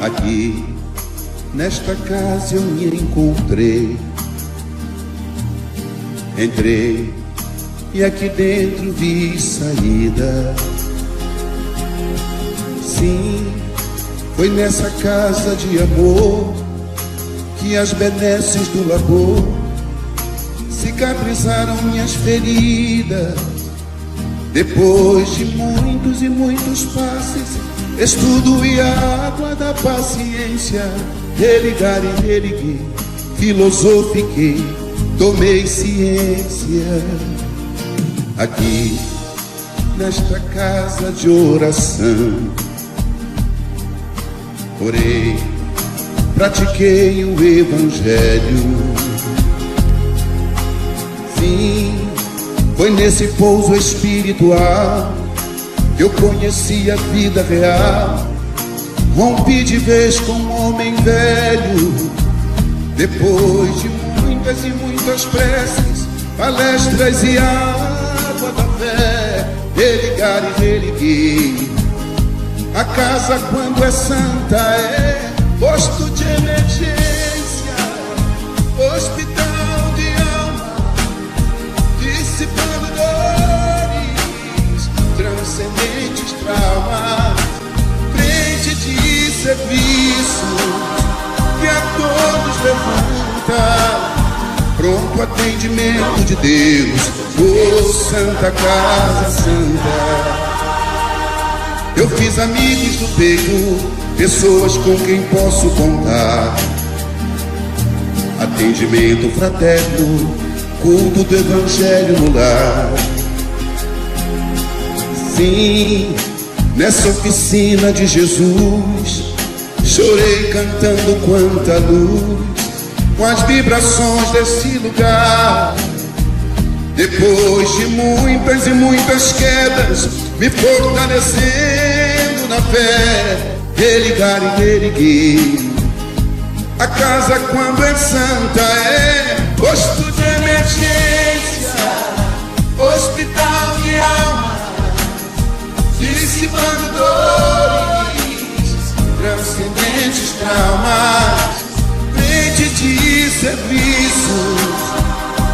Aqui, nesta casa eu me encontrei. Entrei e aqui dentro vi saída. Sim, foi nessa casa de amor que as benesses do labor cicatrizaram minhas feridas. Depois de muitos e muitos passes, estudo e a água da paciência, religar e religuei, filosofiquei, tomei ciência. Aqui, nesta casa de oração, orei, pratiquei o Evangelho. Sim, foi nesse pouso espiritual que eu conheci a vida real. Rompi de vez com um homem velho. Depois de muitas e muitas preces, palestras e água da fé, religar e religuei. A casa, quando é santa, é posto de emergência, hospital de alma, dissipando dores, transcendentes traumas, frente de serviço que a todos levanta, pronto atendimento de Deus, oh Santa Casa Santa. Eu fiz amigos do peito, pessoas com quem posso contar. Atendimento fraterno, culto do Evangelho no lar. Sim, nessa oficina de Jesus, chorei cantando quanta luz, com as vibrações desse lugar. Depois de muitas e muitas quedas, me fortalecendo na fé, religar e reerguer. A casa, quando é santa, é posto de emergência, hospital de alma, dissipando dores, transcendentes traumas, frente de serviços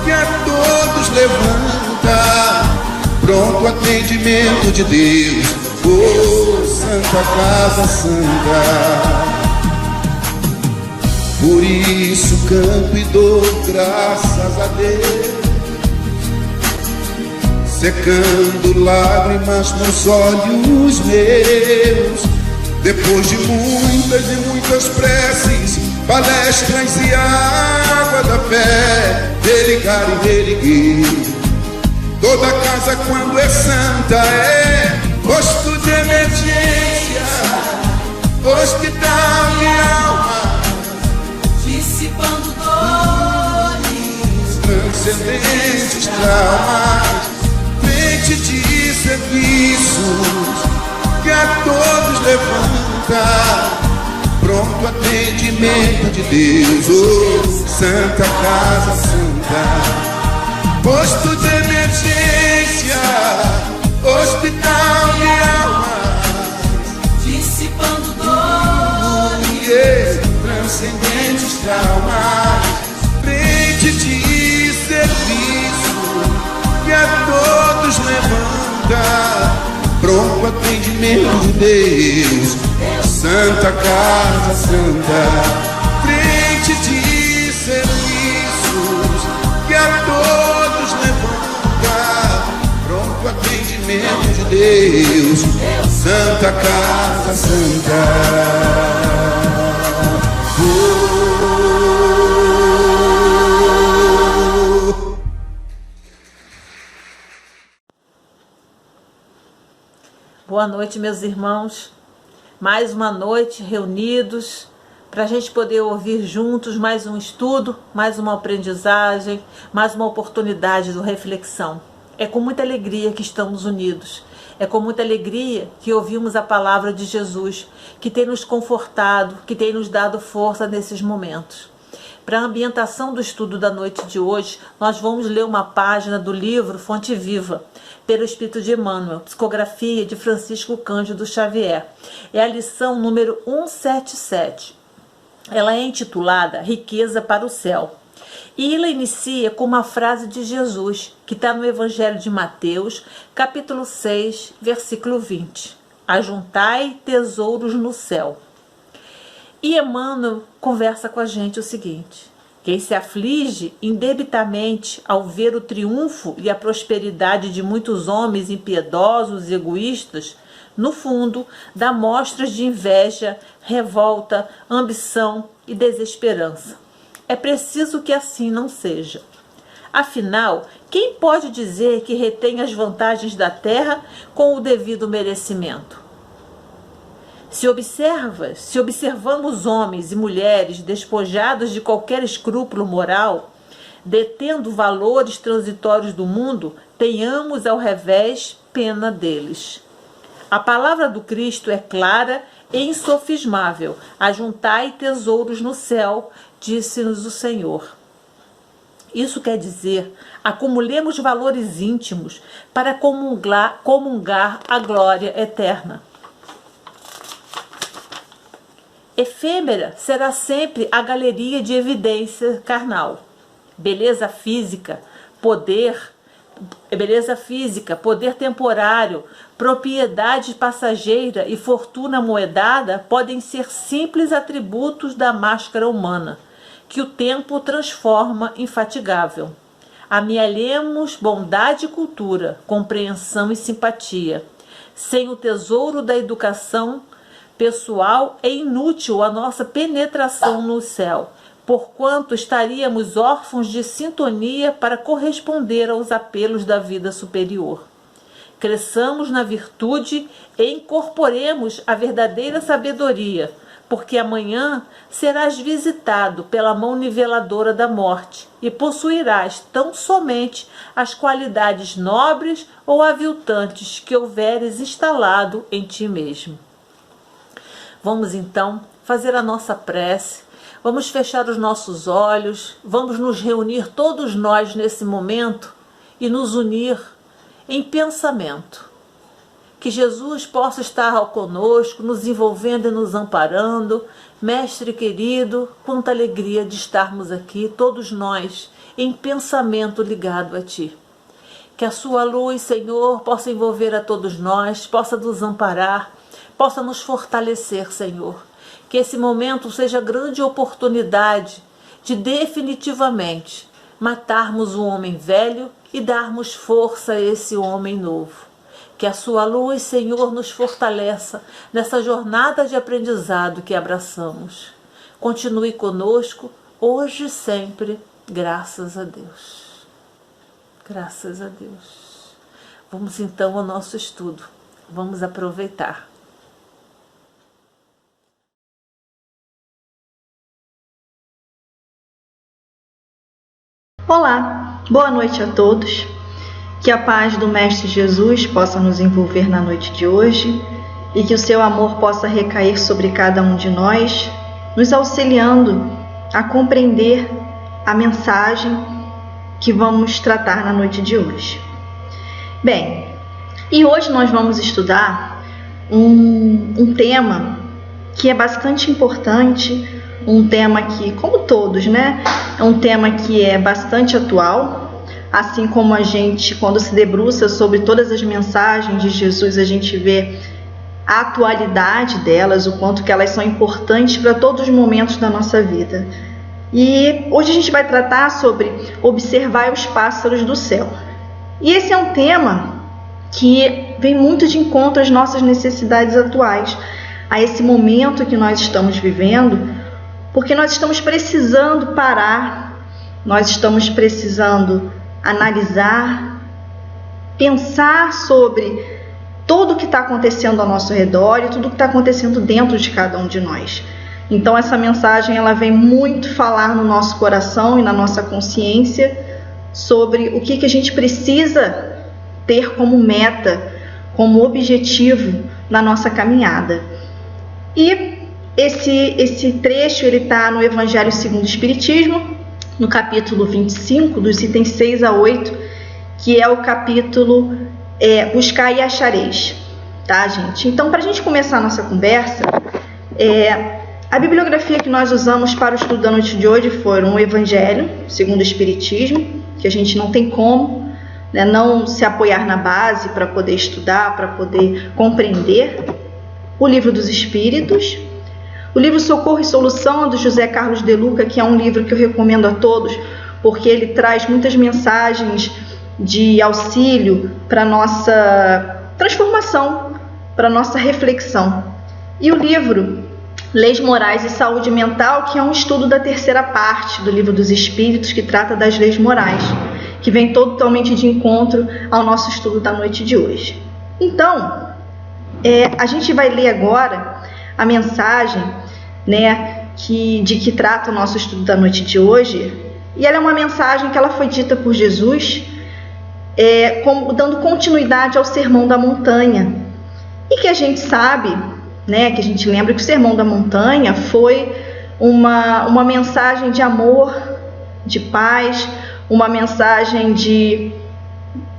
que a todos levanta, pronto atendimento de Deus, oh Santa Casa Santa. Por isso canto e dou graças a Deus, secando lágrimas nos olhos meus. Depois de muitas e muitas preces, palestras e água da fé, religar e reerguer. Toda casa, quando é santa, é posto de emergência, hospital de alma, dissipando dores, transcendentes traumas, frente de serviços que a todos levanta, pronto atendimento de Deus, oh Santa Casa Santa. Posto de emergência, hospital de alma, dissipando dores, transcendentes traumas, frente de serviço que a todos levanta, pronto atendimento de Deus, Santa Casa Santa. Frente de serviços que a todos levanta, pronto atendimento de Deus, Santa Casa Santa. Boa noite, meus irmãos. Mais uma noite reunidos para a gente poder ouvir juntos mais um estudo, mais uma aprendizagem, mais uma oportunidade de reflexão. É com muita alegria que estamos unidos. É com muita alegria que ouvimos a palavra de Jesus, que tem nos confortado, que tem nos dado força nesses momentos. para a ambientação do estudo da noite de hoje, nós vamos ler uma página do livro Fonte Viva, pelo Espírito de Emmanuel, psicografia de Francisco Cândido Xavier. É a lição número 177. Ela é intitulada Riqueza para o Céu. E ela inicia com uma frase de Jesus, que está no Evangelho de Mateus, capítulo 6, versículo 20. Ajuntai tesouros no céu. E Emmanuel conversa com a gente o seguinte: quem se aflige indebitamente ao ver o triunfo e a prosperidade de muitos homens impiedosos e egoístas, no fundo, dá mostras de inveja, revolta, ambição e desesperança. É preciso que assim não seja. Afinal, quem pode dizer que retém as vantagens da terra com o devido merecimento? Se observamos homens e mulheres despojados de qualquer escrúpulo moral, detendo valores transitórios do mundo, tenhamos ao revés pena deles. A palavra do Cristo é clara e insofismável. Ajuntai tesouros no céu, disse-nos o Senhor. Isso quer dizer, acumulemos valores íntimos para comungar a glória eterna. Efêmera será sempre a galeria de evidência carnal. Beleza física, poder temporário, propriedade passageira e fortuna moedada podem ser simples atributos da máscara humana, que o tempo transforma infatigável. Amealhemos bondade e cultura, compreensão e simpatia. Sem o tesouro da educação pessoal, é inútil a nossa penetração no céu, porquanto estaríamos órfãos de sintonia para corresponder aos apelos da vida superior. Cresçamos na virtude e incorporemos a verdadeira sabedoria, porque amanhã serás visitado pela mão niveladora da morte e possuirás tão somente as qualidades nobres ou aviltantes que houveres instalado em ti mesmo. Vamos então fazer a nossa prece, vamos fechar os nossos olhos, vamos nos reunir todos nós nesse momento e nos unir em pensamento. Que Jesus possa estar conosco, nos envolvendo e nos amparando. Mestre querido, quanta alegria de estarmos aqui, todos nós, em pensamento ligado a Ti. Que a Sua luz, Senhor, possa envolver a todos nós, possa nos amparar, possa nos fortalecer, Senhor. Que esse momento seja grande oportunidade de definitivamente matarmos o homem velho e darmos força a esse homem novo. Que a Sua luz, Senhor, nos fortaleça nessa jornada de aprendizado que abraçamos. Continue conosco, hoje e sempre, graças a Deus. Graças a Deus. Vamos então ao nosso estudo. Vamos aproveitar. Olá, boa noite a todos. Que a paz do Mestre Jesus possa nos envolver na noite de hoje e que o seu amor possa recair sobre cada um de nós, nos auxiliando a compreender a mensagem que vamos tratar na noite de hoje. Bem, e hoje nós vamos estudar um tema que é bastante importante, um tema que, como todos, né, é um tema que é bastante atual. Assim como a gente, quando se debruça sobre todas as mensagens de Jesus, a gente vê a atualidade delas, o quanto que elas são importantes para todos os momentos da nossa vida. E hoje a gente vai tratar sobre observar os pássaros do céu. E esse é um tema que vem muito de encontro às nossas necessidades atuais, a esse momento que nós estamos vivendo, porque nós estamos precisando parar, nós estamos precisando analisar, pensar sobre tudo o que está acontecendo ao nosso redor e tudo o que está acontecendo dentro de cada um de nós. Então essa mensagem ela vem muito falar no nosso coração e na nossa consciência sobre o que a gente precisa ter como meta, como objetivo na nossa caminhada. E esse trecho ele está no Evangelho segundo o Espiritismo, no capítulo 25, dos itens 6 a 8, que é o capítulo Buscar e Achareis, tá, gente? Então, para a gente começar a nossa conversa, a bibliografia que nós usamos para o estudo da noite de hoje foram o Evangelho segundo o Espiritismo, que a gente não tem como, né, não se apoiar na base para poder estudar, para poder compreender, o Livro dos Espíritos, o livro Socorro e Solução, do José Carlos de Luca, que é um livro que eu recomendo a todos, porque ele traz muitas mensagens de auxílio para a nossa transformação, para a nossa reflexão. E o livro Leis Morais e Saúde Mental, que é um estudo da terceira parte do Livro dos Espíritos, que trata das leis morais, que vem totalmente de encontro ao nosso estudo da noite de hoje. Então, a gente vai ler agora a mensagem, né, de que trata o nosso estudo da noite de hoje, e ela é uma mensagem que ela foi dita por Jesus, dando continuidade ao Sermão da Montanha, e que a gente sabe, né, que a gente lembra que o Sermão da Montanha foi uma mensagem de amor, de paz, uma mensagem de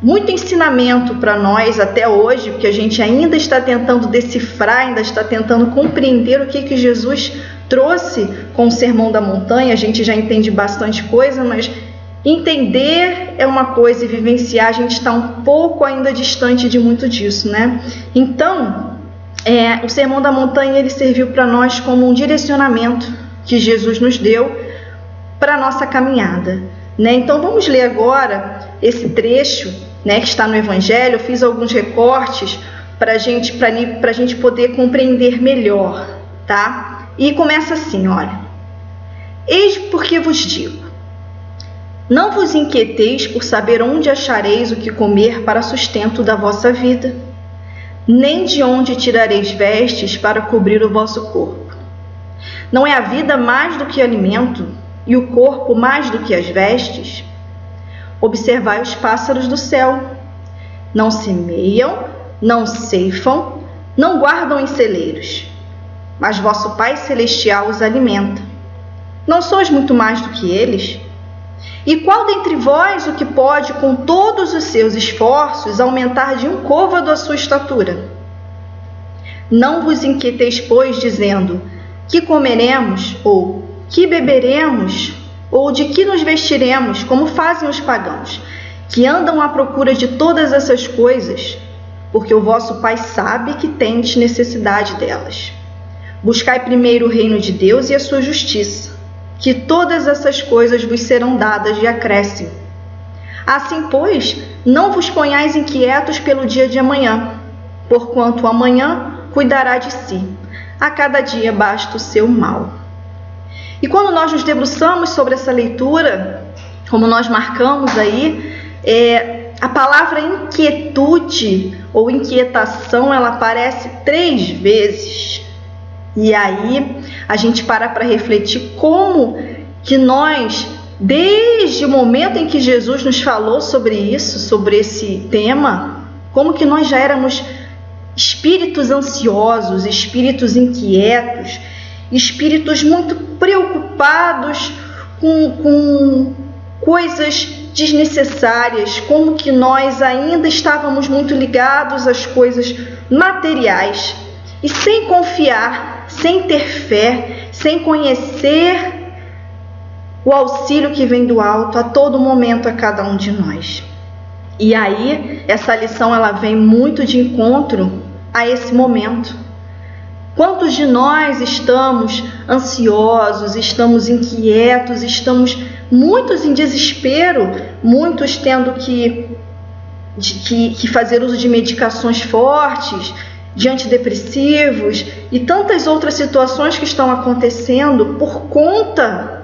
muito ensinamento para nós até hoje, porque a gente ainda está tentando decifrar, ainda está tentando compreender o que Jesus trouxe com o Sermão da Montanha. A gente já entende bastante coisa, mas entender é uma coisa e vivenciar, a gente está um pouco ainda distante de muito disso, né? Então, o Sermão da Montanha ele serviu para nós como um direcionamento que Jesus nos deu para a nossa caminhada, né? Então vamos ler agora esse trecho, né, que está no Evangelho. Eu fiz alguns recortes para a gente poder compreender melhor, tá? E começa assim, olha: eis porque vos digo, não vos inquieteis por saber onde achareis o que comer para sustento da vossa vida, nem de onde tirareis vestes para cobrir o vosso corpo. Não é a vida mais do que alimento, e o corpo mais do que as vestes? Observai os pássaros do céu. Não semeiam, não ceifam, não guardam em celeiros, mas vosso Pai Celestial os alimenta. Não sois muito mais do que eles? E qual dentre vós o que pode, com todos os seus esforços, aumentar de um côvado a sua estatura? Não vos inquieteis, pois, dizendo: que comeremos, ou que beberemos, ou de que nos vestiremos, como fazem os pagãos, que andam à procura de todas essas coisas, porque o vosso Pai sabe que tendes necessidade delas. Buscai primeiro o reino de Deus e a sua justiça, que todas essas coisas vos serão dadas de acréscimo. Assim, pois, não vos ponhais inquietos pelo dia de amanhã, porquanto amanhã cuidará de si. A cada dia basta o seu mal. E quando nós nos debruçamos sobre essa leitura, como nós marcamos aí, a palavra inquietude ou inquietação, ela aparece 3 vezes. E aí a gente para refletir como que nós, desde o momento em que Jesus nos falou sobre isso, sobre esse tema, como que nós já éramos espíritos ansiosos, espíritos inquietos, espíritos muito preocupados com coisas desnecessárias, como que nós ainda estávamos muito ligados às coisas materiais e sem confiar, sem ter fé, sem conhecer o auxílio que vem do alto a todo momento a cada um de nós. E aí, essa lição ela vem muito de encontro a esse momento. Quantos de nós estamos ansiosos, estamos inquietos, estamos muitos em desespero, muitos tendo que fazer uso de medicações fortes, de antidepressivos e tantas outras situações que estão acontecendo por conta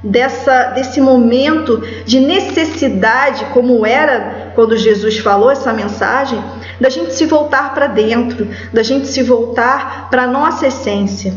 desse momento de necessidade, como era quando Jesus falou essa mensagem, da gente se voltar para dentro, da gente se voltar para a nossa essência,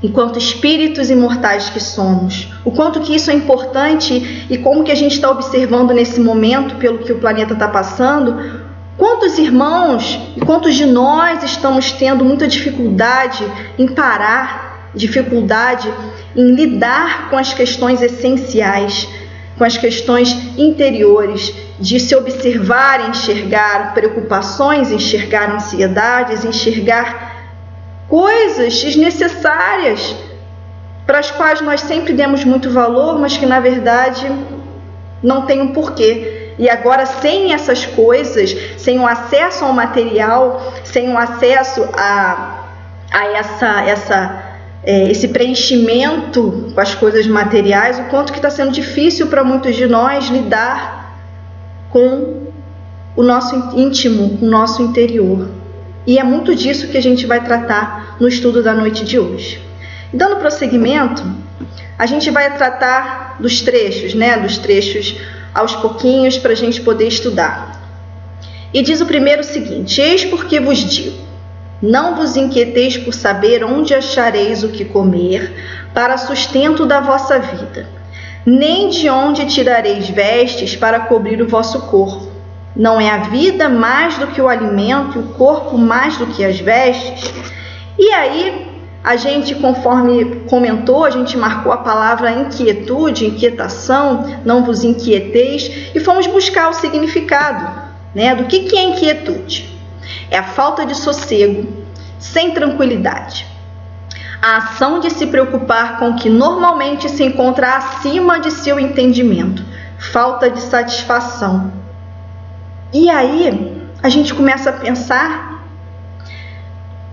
enquanto espíritos imortais que somos. O quanto que isso é importante e como que a gente está observando nesse momento, pelo que o planeta está passando, quantos irmãos e quantos de nós estamos tendo muita dificuldade em parar, dificuldade em lidar com as questões essenciais, com as questões interiores, de se observar, enxergar preocupações, enxergar ansiedades, enxergar coisas desnecessárias para as quais nós sempre demos muito valor, mas que na verdade não tem um porquê. E agora, sem essas coisas, sem o acesso ao material, sem o acesso a esse preenchimento com as coisas materiais, o quanto que está sendo difícil para muitos de nós lidar com o nosso íntimo, com o nosso interior. E é muito disso que a gente vai tratar no estudo da noite de hoje. Dando prosseguimento, a gente vai tratar dos trechos, dos trechos aos pouquinhos para a gente poder estudar. E diz o primeiro o seguinte: eis porque vos digo, não vos inquieteis por saber onde achareis o que comer para sustento da vossa vida, nem de onde tirareis vestes para cobrir o vosso corpo. Não é a vida mais do que o alimento e o corpo mais do que as vestes? E aí, a gente, conforme comentou, a gente marcou a palavra inquietude, inquietação, não vos inquieteis, e fomos buscar o significado, do que é inquietude. É a falta de sossego, sem tranquilidade. A ação de se preocupar com o que normalmente se encontra acima de seu entendimento. Falta de satisfação. E aí, a gente começa a pensar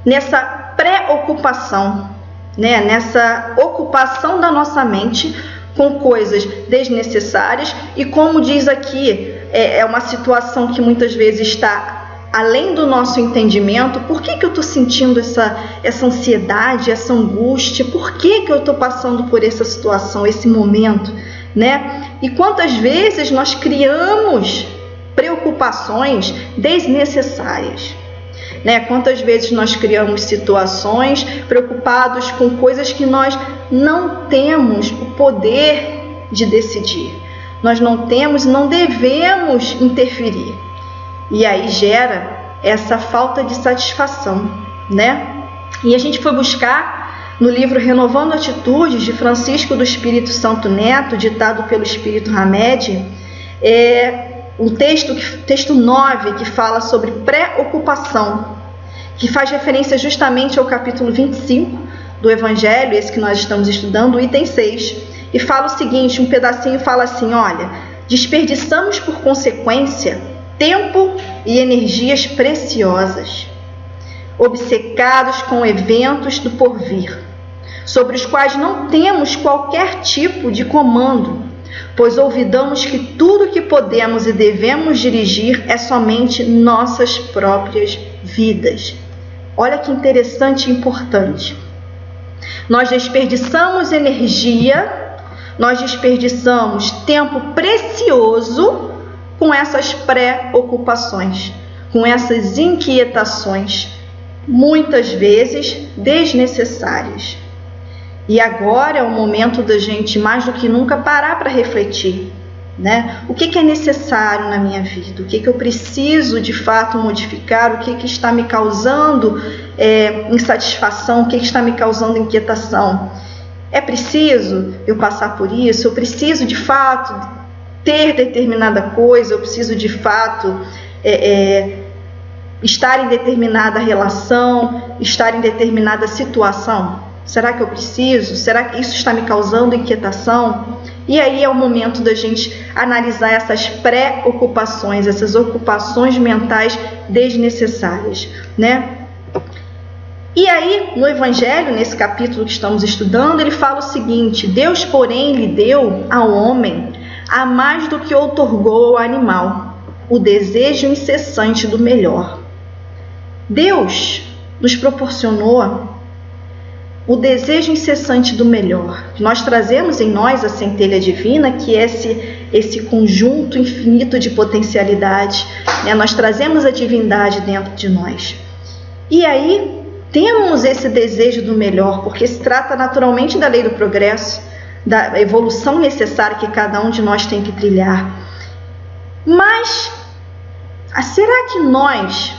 nessa preocupação, nessa ocupação da nossa mente com coisas desnecessárias e, como diz aqui, é uma situação que muitas vezes está além do nosso entendimento. Por que eu estou sentindo essa ansiedade, essa angústia? Por que eu estou passando por essa situação, esse momento? E quantas vezes nós criamos preocupações desnecessárias? Quantas vezes nós criamos situações preocupados com coisas que nós não temos o poder de decidir. Nós não temos e não devemos interferir. E aí gera essa falta de satisfação, E a gente foi buscar no livro Renovando Atitudes, de Francisco do Espírito Santo Neto, ditado pelo Espírito Hamed, um texto 9, que fala sobre preocupação, que faz referência justamente ao capítulo 25 do Evangelho, esse que nós estamos estudando, o item 6, e fala o seguinte, um pedacinho fala assim: olha, desperdiçamos por consequência tempo e energias preciosas, obcecados com eventos do porvir, sobre os quais não temos qualquer tipo de comando, pois olvidamos que tudo que podemos e devemos dirigir é somente nossas próprias vidas. Olha que interessante e importante. Nós desperdiçamos energia, nós desperdiçamos tempo precioso com essas preocupações, com essas inquietações, muitas vezes desnecessárias. E agora é o momento da gente, mais do que nunca, parar para refletir, O que é necessário na minha vida? O que eu preciso de fato modificar? O que está me causando insatisfação? O que está me causando inquietação? É preciso eu passar por isso? Eu preciso de fato ter determinada coisa? Eu preciso de fato estar em determinada relação, estar em determinada situação? Será que eu preciso? Será que isso está me causando inquietação? E aí é o momento da gente analisar essas preocupações, essas ocupações mentais desnecessárias, E aí, no Evangelho, nesse capítulo que estamos estudando, ele fala o seguinte: Deus, porém, lhe deu ao homem a mais do que outorgou ao animal, o desejo incessante do melhor. Deus nos proporcionou o desejo incessante do melhor. Nós trazemos em nós a centelha divina, que é esse conjunto infinito de potencialidade, Nós trazemos a divindade dentro de nós. E aí temos esse desejo do melhor, porque se trata naturalmente da lei do progresso, da evolução necessária que cada um de nós tem que trilhar. Mas será que nós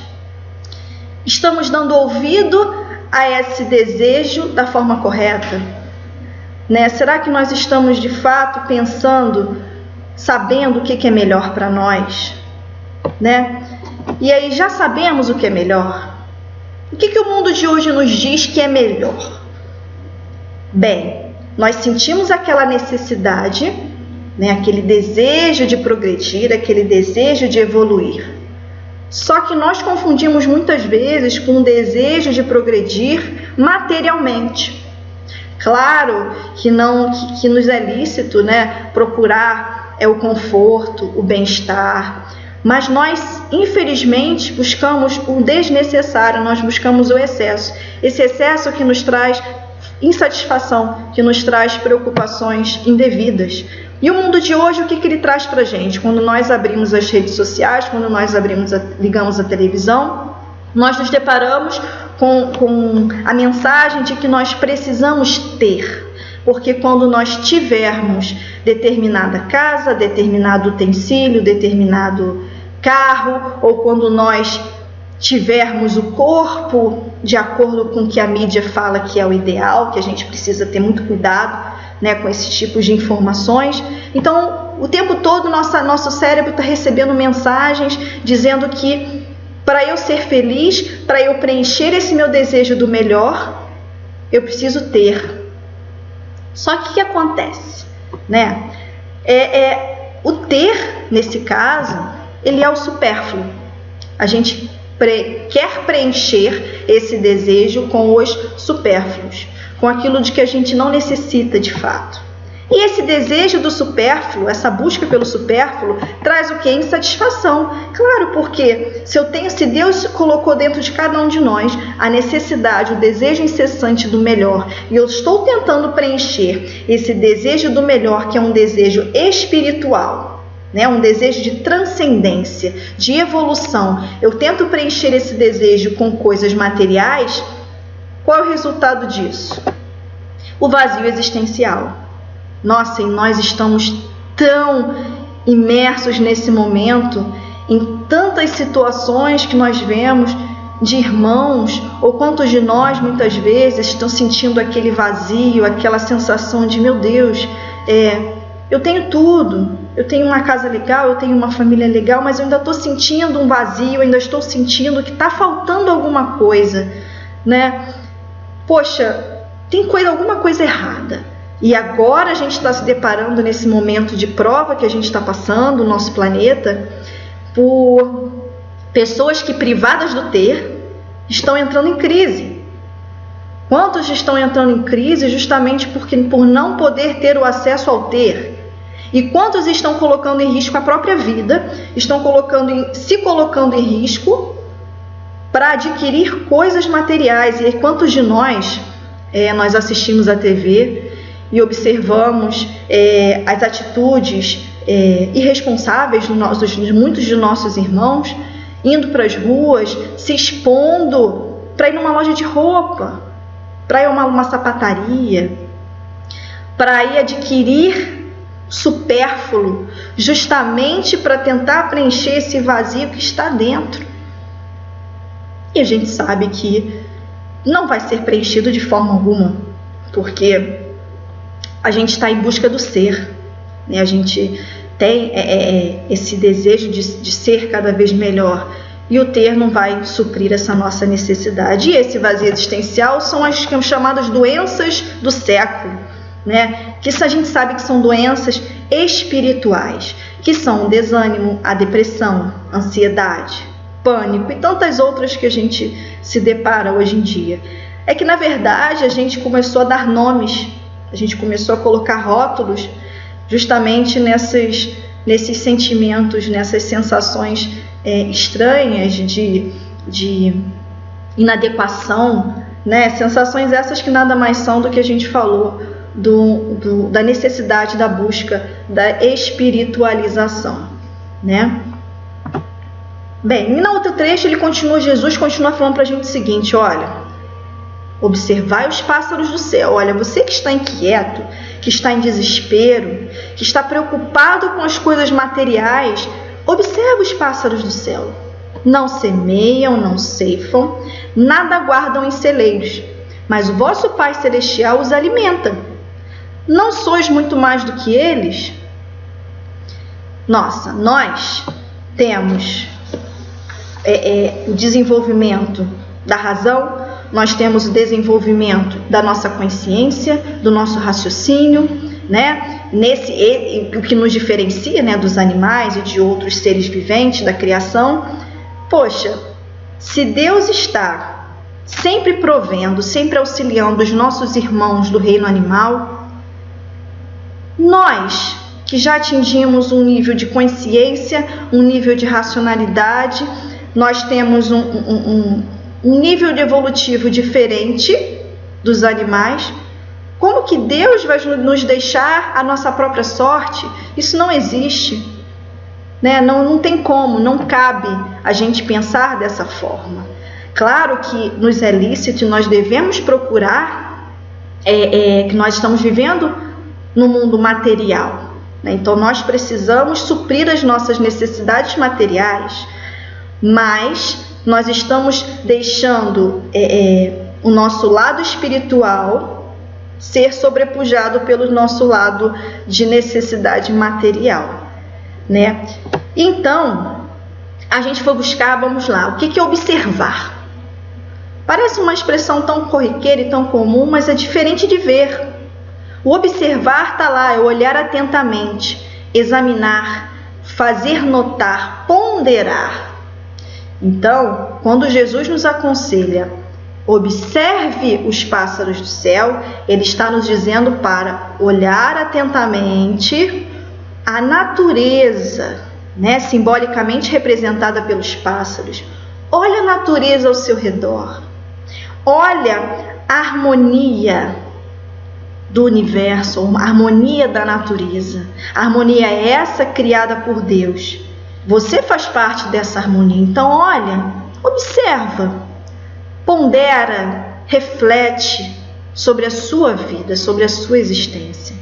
estamos dando ouvido a esse desejo da forma correta? Né? Será que nós estamos de fato pensando, sabendo o que é melhor para nós? Né? E aí, já sabemos o que é melhor? O que o mundo de hoje nos diz que é melhor? Bem, nós sentimos aquela necessidade, né? Aquele desejo de progredir, aquele desejo de evoluir. Só que nós confundimos muitas vezes com o desejo de progredir materialmente. Claro que nos é lícito, né, procurar o conforto, o bem-estar, mas nós, infelizmente, buscamos o desnecessário, nós buscamos o excesso. Esse excesso que nos traz insatisfação, que nos traz preocupações indevidas. E o mundo de hoje, o que ele traz para a gente? Quando nós abrimos as redes sociais, quando nós ligamos a televisão, nós nos deparamos com a mensagem de que nós precisamos ter. Porque quando nós tivermos determinada casa, determinado utensílio, determinado carro, ou quando nós tivermos o corpo de acordo com o que a mídia fala que é o ideal, que a gente precisa ter muito cuidado, né, com esses tipos de informações. Então, o tempo todo nosso cérebro está recebendo mensagens dizendo que para eu ser feliz, para eu preencher esse meu desejo do melhor, eu preciso ter. Só que o que acontece? Né? O ter, nesse caso, ele é o supérfluo. A gente quer preencher esse desejo com os supérfluos, com aquilo de que a gente não necessita de fato. E esse desejo do supérfluo, essa busca pelo supérfluo, traz o quê? Insatisfação. Claro, porque se Deus colocou dentro de cada um de nós a necessidade, o desejo incessante do melhor, e eu estou tentando preencher esse desejo do melhor, que é um desejo espiritual, né? Um desejo de transcendência, de evolução, eu tento preencher esse desejo com coisas materiais, qual é o resultado disso? O vazio existencial. Nossa, e nós estamos tão imersos nesse momento, em tantas situações que nós vemos de irmãos, ou quantos de nós muitas vezes estão sentindo aquele vazio, aquela sensação de, meu Deus, eu tenho tudo, eu tenho uma casa legal, eu tenho uma família legal, mas eu ainda estou sentindo um vazio, eu ainda estou sentindo que está faltando alguma coisa, né? Poxa, tem alguma coisa errada. E agora a gente está se deparando nesse momento de prova que a gente está passando, o nosso planeta, por pessoas que, privadas do ter, estão entrando em crise. Quantos estão entrando em crise justamente por não poder ter o acesso ao ter? E quantos estão colocando em risco a própria vida, estão se colocando em risco para adquirir coisas materiais? E quantos de nós assistimos a TV e observamos as atitudes irresponsáveis de muitos de nossos irmãos, indo para as ruas, se expondo para ir numa loja de roupa, para ir a uma sapataria, para ir adquirir supérfluo, justamente para tentar preencher esse vazio que está dentro. E a gente sabe que não vai ser preenchido de forma alguma, porque a gente está em busca do ser, né? A gente tem esse desejo de ser cada vez melhor, e o ter não vai suprir essa nossa necessidade. E esse vazio existencial são as chamadas doenças do século, né? Que a gente sabe que são doenças espirituais, que são o desânimo, a depressão, a ansiedade, pânico e tantas outras que a gente se depara hoje em dia. É que, na verdade, a gente começou a dar nomes, a gente começou a colocar rótulos justamente nesses sentimentos, nessas sensações estranhas de inadequação, né? Sensações essas que nada mais são do que a gente falou da necessidade da busca da espiritualização, né? Bem, e no outro trecho Jesus continua falando para a gente o seguinte: olha, observai os pássaros do céu. Olha, você que está inquieto, que está em desespero, que está preocupado com as coisas materiais, observa os pássaros do céu. Não semeiam, não ceifam, nada guardam em celeiros, mas o vosso Pai Celestial os alimenta. Não sois muito mais do que eles? Nossa, nós temos o desenvolvimento da razão, nós temos o desenvolvimento da nossa consciência, do nosso raciocínio, né? O que nos diferencia, né, dos animais e de outros seres viventes da criação. Poxa, se Deus está sempre provendo, sempre auxiliando os nossos irmãos do reino animal, nós que já atingimos um nível de consciência, um nível de racionalidade, nós temos um nível de evolutivo diferente dos animais. Como que Deus vai nos deixar a nossa própria sorte? Isso não existe, né? Não tem como, não cabe a gente pensar dessa forma. Claro que nos é lícito e nós devemos procurar, que nós estamos vivendo no mundo material, né? Então nós precisamos suprir as nossas necessidades materiais, mas nós estamos deixando o nosso lado espiritual ser sobrepujado pelo nosso lado de necessidade material, né? Então, a gente foi buscar, vamos lá, o que é observar? Parece uma expressão tão corriqueira e tão comum, mas é diferente de ver. O observar está lá, é olhar atentamente, examinar, fazer notar, ponderar. Então, quando Jesus nos aconselha, observe os pássaros do céu, ele está nos dizendo para olhar atentamente a natureza, né, simbolicamente representada pelos pássaros. Olha a natureza ao seu redor. Olha a harmonia do universo, a harmonia da natureza. A harmonia é essa criada por Deus. Você faz parte dessa harmonia. Então, olha, observa. Pondera, reflete sobre a sua vida, sobre a sua existência.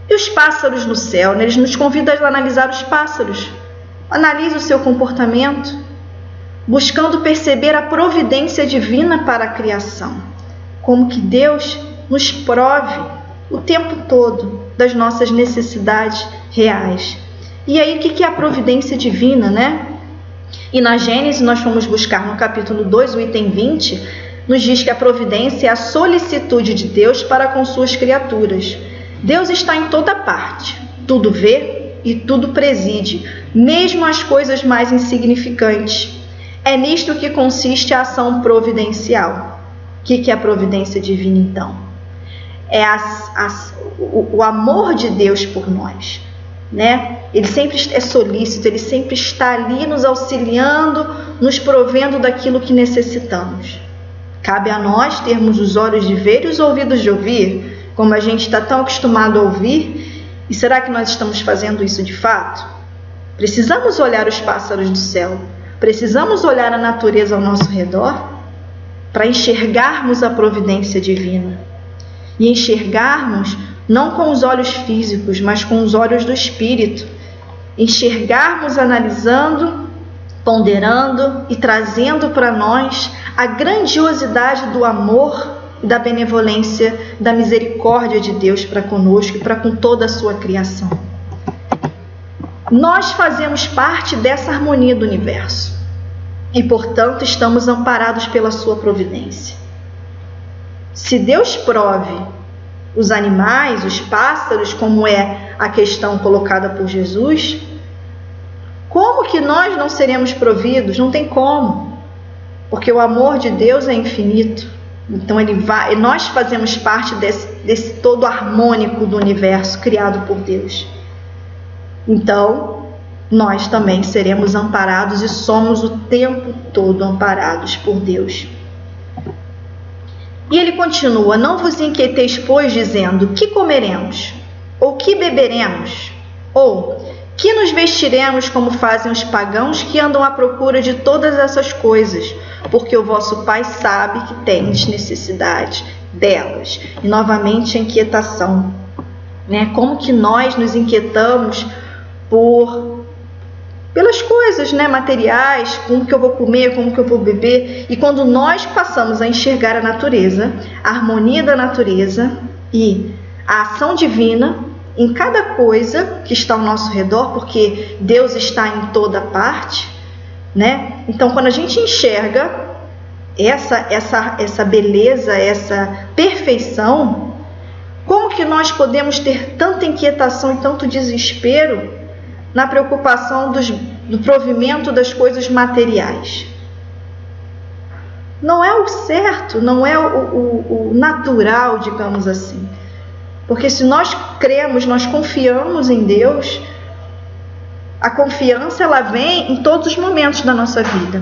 E os pássaros no céu, né? Eles nos convidam a analisar os pássaros. Analise o seu comportamento, buscando perceber a providência divina para a criação. Como que Deus nos prove o tempo todo das nossas necessidades reais. E aí, o que é a providência divina, né? E na Gênesis, nós fomos buscar no capítulo 2, o item 20, nos diz que a providência é a solicitude de Deus para com suas criaturas. Deus está em toda parte, tudo vê e tudo preside, mesmo as coisas mais insignificantes. É nisto que consiste a ação providencial. O que é a providência divina, então? É o amor de Deus por nós, né? Ele sempre é solícito, ele sempre está ali nos auxiliando, nos provendo daquilo que necessitamos. Cabe a nós termos os olhos de ver e os ouvidos de ouvir, como a gente está tão acostumado a ouvir. E será que nós estamos fazendo isso de fato? Precisamos olhar os pássaros do céu, precisamos olhar a natureza ao nosso redor para enxergarmos a providência divina. E enxergarmos não com os olhos físicos, mas com os olhos do Espírito. Enxergarmos analisando, ponderando e trazendo para nós a grandiosidade do amor e da benevolência, da misericórdia de Deus para conosco e para com toda a sua criação. Nós fazemos parte dessa harmonia do universo e, portanto, estamos amparados pela sua providência. Se Deus prove os animais, os pássaros, como é a questão colocada por Jesus, como que nós não seremos providos? Não tem como, porque o amor de Deus é infinito. Então nós fazemos parte desse todo harmônico do universo criado por Deus. Então, nós também seremos amparados e somos o tempo todo amparados por Deus. E ele continua: não vos inquieteis, pois, dizendo, que comeremos? Ou que beberemos? Ou que nos vestiremos, como fazem os pagãos que andam à procura de todas essas coisas? Porque o vosso Pai sabe que tendes necessidade delas. E novamente a inquietação, né? Como que nós nos inquietamos por pelas coisas, né, materiais, como que eu vou comer, como que eu vou beber. E quando nós passamos a enxergar a natureza, a harmonia da natureza e a ação divina em cada coisa que está ao nosso redor, porque Deus está em toda parte, né? Então, quando a gente enxerga essa beleza, essa perfeição, como que nós podemos ter tanta inquietação e tanto desespero na preocupação do provimento das coisas materiais? Não é o certo, não é o natural, digamos assim. Porque se nós cremos, nós confiamos em Deus, a confiança ela vem em todos os momentos da nossa vida.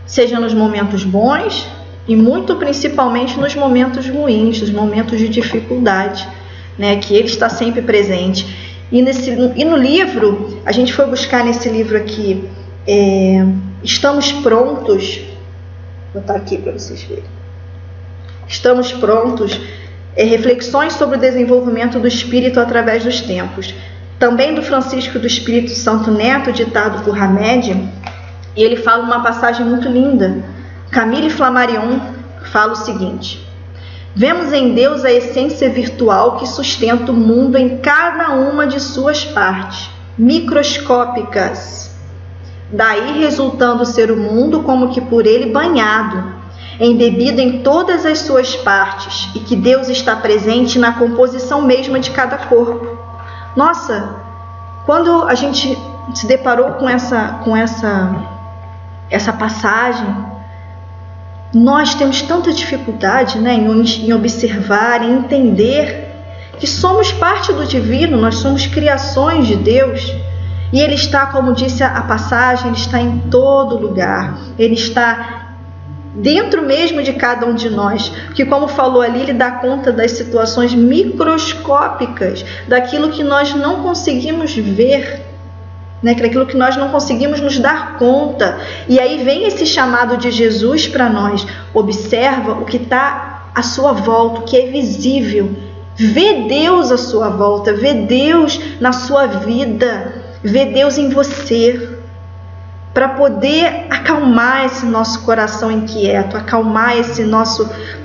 Seja nos momentos bons e muito principalmente nos momentos ruins, nos momentos de dificuldade, né, que Ele está sempre presente. E no livro, a gente foi buscar nesse livro aqui, Estamos Prontos, vou botar aqui para vocês verem. Estamos Prontos, reflexões sobre o desenvolvimento do Espírito através dos tempos. Também do Francisco do Espírito Santo Neto, ditado por Hamed, e ele fala uma passagem muito linda. Camille Flammarion fala o seguinte: vemos em Deus a essência virtual que sustenta o mundo em cada uma de suas partes, microscópicas. Daí resultando ser o mundo como que por ele banhado, embebido em todas as suas partes, e que Deus está presente na composição mesma de cada corpo. Nossa, quando a gente se deparou com essa passagem, nós temos tanta dificuldade, né, em observar, em entender que somos parte do divino, nós somos criações de Deus. E Ele está, como disse a passagem, Ele está em todo lugar. Ele está dentro mesmo de cada um de nós. Que, como falou ali, Ele dá conta das situações microscópicas, daquilo que nós não conseguimos ver, né, daquilo que nós não conseguimos nos dar conta. E aí vem esse chamado de Jesus para nós. Observa o que está à sua volta, o que é visível. Vê Deus à sua volta, vê Deus na sua vida, vê Deus em você, para poder acalmar esse nosso coração inquieto, acalmar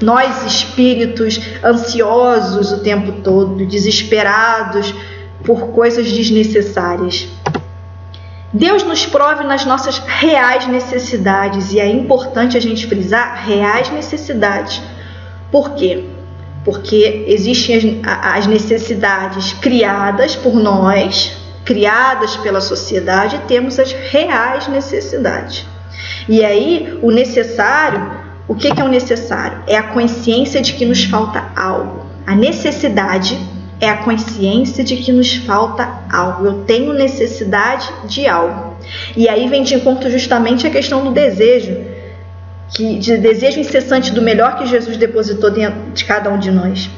nós espíritos ansiosos o tempo todo, desesperados por coisas desnecessárias. Deus nos prove nas nossas reais necessidades, e é importante a gente frisar reais necessidades. Por quê? Porque existem as necessidades criadas por nós, criadas pela sociedade, e temos as reais necessidades. E aí, o necessário, o que é o necessário? É a consciência de que nos falta algo. A necessidade é a consciência de que nos falta algo. Eu tenho necessidade de algo. E aí vem de encontro justamente a questão do desejo, de desejo incessante do melhor que Jesus depositou dentro de cada um de nós.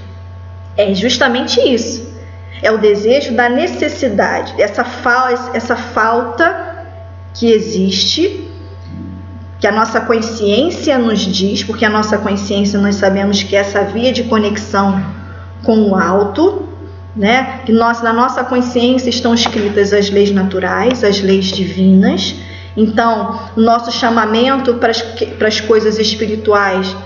É justamente isso. É o desejo da necessidade, essa falta que existe, que a nossa consciência nos diz, porque a nossa consciência, nós sabemos que é essa via de conexão com o alto, né? Que na nossa consciência estão escritas as leis naturais, as leis divinas. Então, o nosso chamamento para as coisas espirituais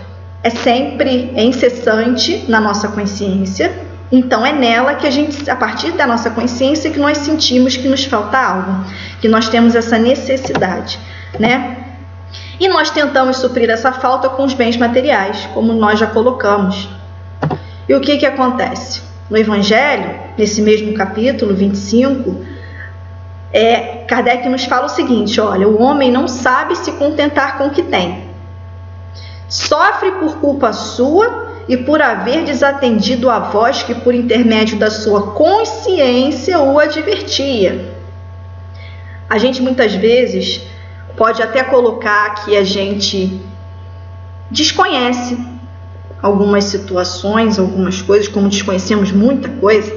é incessante na nossa consciência. Então, é nela que a partir da nossa consciência, que nós sentimos que nos falta algo, que nós temos essa necessidade, né? E nós tentamos suprir essa falta com os bens materiais, como nós já colocamos. E o que acontece? No Evangelho, nesse mesmo capítulo 25, Kardec nos fala o seguinte: olha, o homem não sabe se contentar com o que tem. Sofre por culpa sua e por haver desatendido a voz que, por intermédio da sua consciência, o advertia. A gente muitas vezes pode até colocar que a gente desconhece algumas situações, algumas coisas, como desconhecemos muita coisa,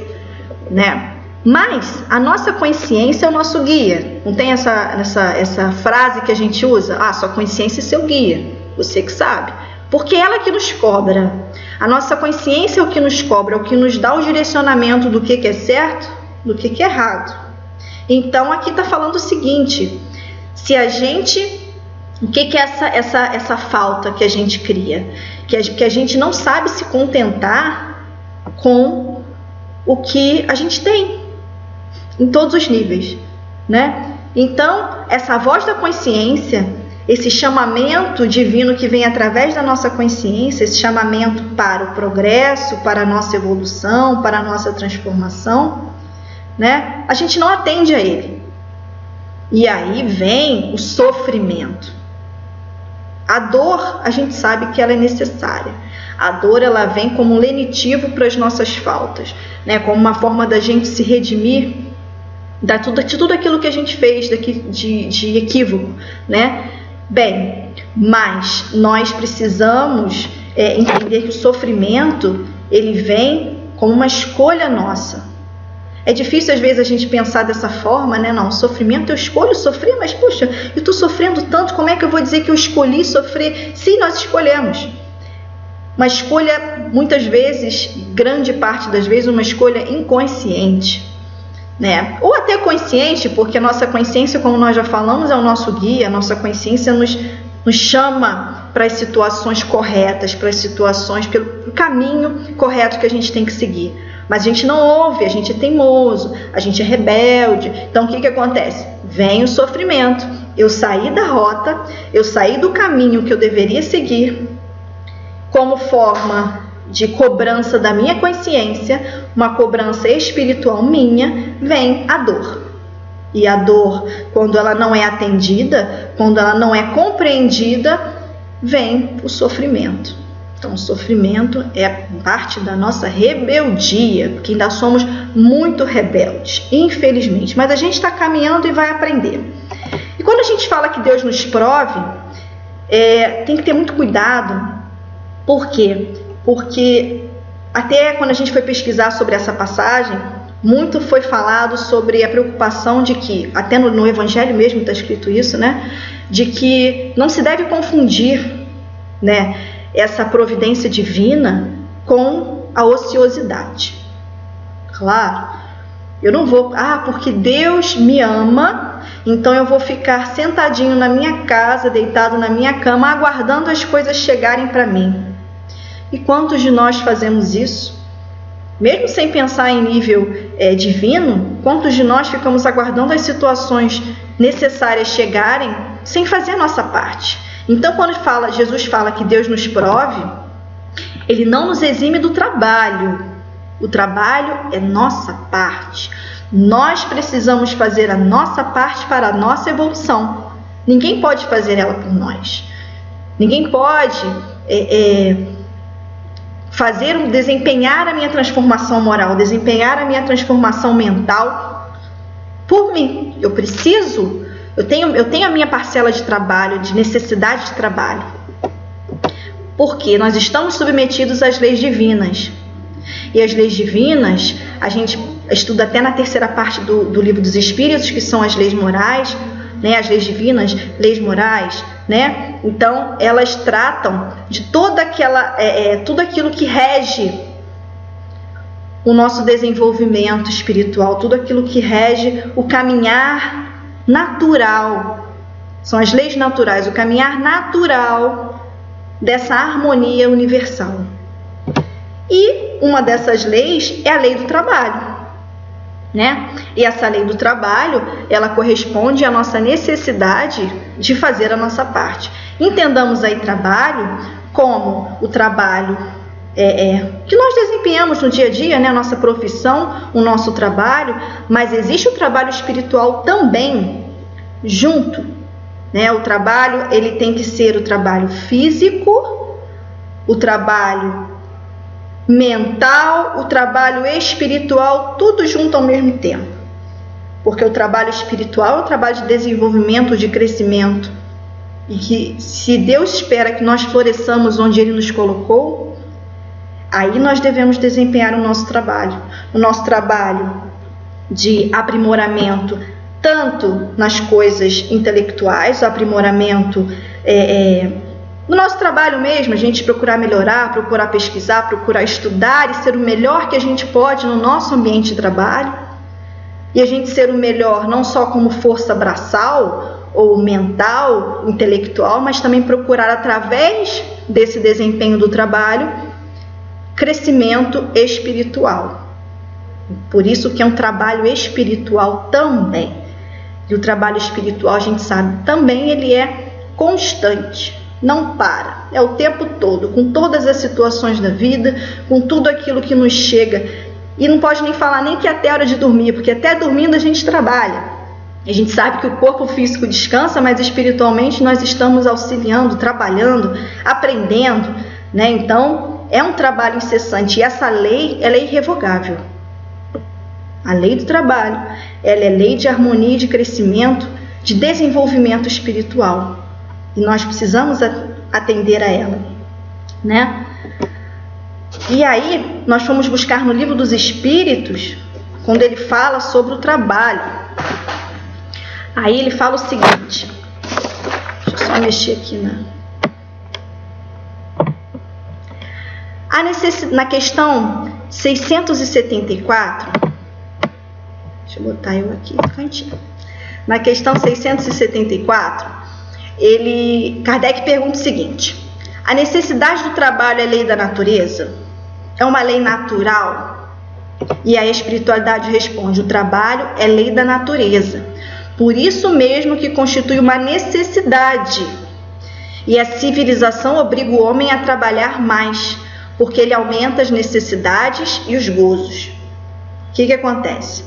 né? Mas a nossa consciência é o nosso guia. Não tem essa frase que a gente usa? Ah, sua consciência é seu guia, você que sabe. Porque ela que nos cobra. A nossa consciência é o que nos cobra, é o que nos dá o direcionamento do que é certo, do que é errado. Então aqui está falando o seguinte: se a gente, o que é essa falta que a gente cria? Que a gente não sabe se contentar com o que a gente tem, em todos os níveis, né? Então, essa voz da consciência, esse chamamento divino que vem através da nossa consciência, esse chamamento para o progresso, para a nossa evolução, para a nossa transformação, né? A gente não atende a ele. E aí vem o sofrimento. A dor, a gente sabe que ela é necessária. A dor, ela vem como um lenitivo para as nossas faltas, né? Como uma forma da gente se redimir de tudo aquilo que a gente fez de equívoco, né? Bem, mas nós precisamos entender que o sofrimento, ele vem como uma escolha nossa. É difícil às vezes a gente pensar dessa forma, né? Não, o sofrimento eu escolho sofrer, mas puxa, eu estou sofrendo tanto, como é que eu vou dizer que eu escolhi sofrer? Sim, nós escolhemos. Uma escolha, muitas vezes, grande parte das vezes, uma escolha inconsciente, né? Ou até consciente, porque a nossa consciência, como nós já falamos, é o nosso guia. A nossa consciência nos chama para as situações corretas, para as situações, pelo caminho correto que a gente tem que seguir. Mas a gente não ouve, a gente é teimoso, a gente é rebelde. Então o que acontece? Vem o sofrimento. Eu saí da rota, eu saí do caminho que eu deveria seguir, como forma de cobrança da minha consciência, uma cobrança espiritual minha, vem a dor. E a dor, quando ela não é atendida, quando ela não é compreendida, vem o sofrimento. Então, o sofrimento é parte da nossa rebeldia, porque ainda somos muito rebeldes, infelizmente. Mas a gente está caminhando e vai aprender. E quando a gente fala que Deus nos prove, tem que ter muito cuidado. Por quê? Porque até quando a gente foi pesquisar sobre essa passagem, muito foi falado sobre a preocupação de que, até no Evangelho mesmo está escrito isso, né? De que não se deve confundir, né, essa providência divina com a ociosidade. Claro, eu não vou, porque Deus me ama, então eu vou ficar sentadinho na minha casa, deitado na minha cama, aguardando as coisas chegarem para mim. E quantos de nós fazemos isso? Mesmo sem pensar em nível divino, quantos de nós ficamos aguardando as situações necessárias chegarem sem fazer a nossa parte? Então, quando Jesus fala que Deus nos prove, Ele não nos exime do trabalho. O trabalho é nossa parte. Nós precisamos fazer a nossa parte para a nossa evolução. Ninguém pode fazer ela por nós. Ninguém pode desempenhar a minha transformação moral, desempenhar a minha transformação mental por mim. Eu tenho a minha parcela de trabalho, de necessidade de trabalho, porque nós estamos submetidos às leis divinas. E as leis divinas, a gente estuda até na terceira parte do Livro dos Espíritos, que são as leis morais, né? As leis divinas, leis morais, né? Então, elas tratam de tudo aquilo que rege o nosso desenvolvimento espiritual, tudo aquilo que rege o caminhar natural. São as leis naturais, o caminhar natural dessa harmonia universal. E uma dessas leis é a lei do trabalho, né? E essa lei do trabalho, ela corresponde à nossa necessidade de fazer a nossa parte. Entendamos aí trabalho como o trabalho que nós desempenhamos no dia a dia, né? A nossa profissão, o nosso trabalho, mas existe o trabalho espiritual também junto, né? O trabalho, ele tem que ser o trabalho físico, o trabalho mental, o trabalho espiritual, tudo junto ao mesmo tempo. Porque o trabalho espiritual é o trabalho de desenvolvimento, de crescimento. E que se Deus espera que nós floresçamos onde Ele nos colocou, aí nós devemos desempenhar o nosso trabalho de aprimoramento, tanto nas coisas intelectuais, o aprimoramento no nosso trabalho mesmo, a gente procurar melhorar, procurar pesquisar, procurar estudar e ser o melhor que a gente pode no nosso ambiente de trabalho, e a gente ser o melhor não só como força braçal ou mental, intelectual, mas também procurar através desse desempenho do trabalho crescimento espiritual. Por isso que é um trabalho espiritual também. E o trabalho espiritual, a gente sabe, também ele é constante, não para, é o tempo todo, com todas as situações da vida, com tudo aquilo que nos chega. E não pode nem falar nem que até a hora de dormir, porque até dormindo a gente trabalha. A gente sabe que o corpo físico descansa, mas espiritualmente nós estamos auxiliando, trabalhando, aprendendo, né? Então, é um trabalho incessante. E essa lei, ela é irrevogável. A lei do trabalho, ela é lei de harmonia e de crescimento, de desenvolvimento espiritual. E nós precisamos atender a ela, né? E aí, nós fomos buscar no Livro dos Espíritos, quando ele fala sobre o trabalho. Aí ele fala o seguinte, deixa eu só mexer aqui na questão 674, deixa eu botar eu aqui no cantinho. Na questão 674, Kardec pergunta o seguinte: a necessidade do trabalho é lei da natureza? É uma lei natural? E a espiritualidade responde: o trabalho é lei da natureza. Por isso mesmo que constitui uma necessidade. E a civilização obriga o homem a trabalhar mais, porque ele aumenta as necessidades e os gozos. O que acontece?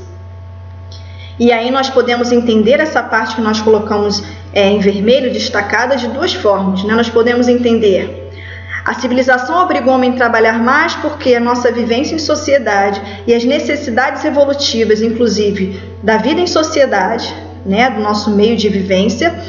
E aí nós podemos entender essa parte que nós colocamos em vermelho, destacada, de duas formas, né? Nós podemos entender: a civilização obriga o homem a trabalhar mais porque a nossa vivência em sociedade e as necessidades evolutivas, inclusive da vida em sociedade, né, do nosso meio de vivência,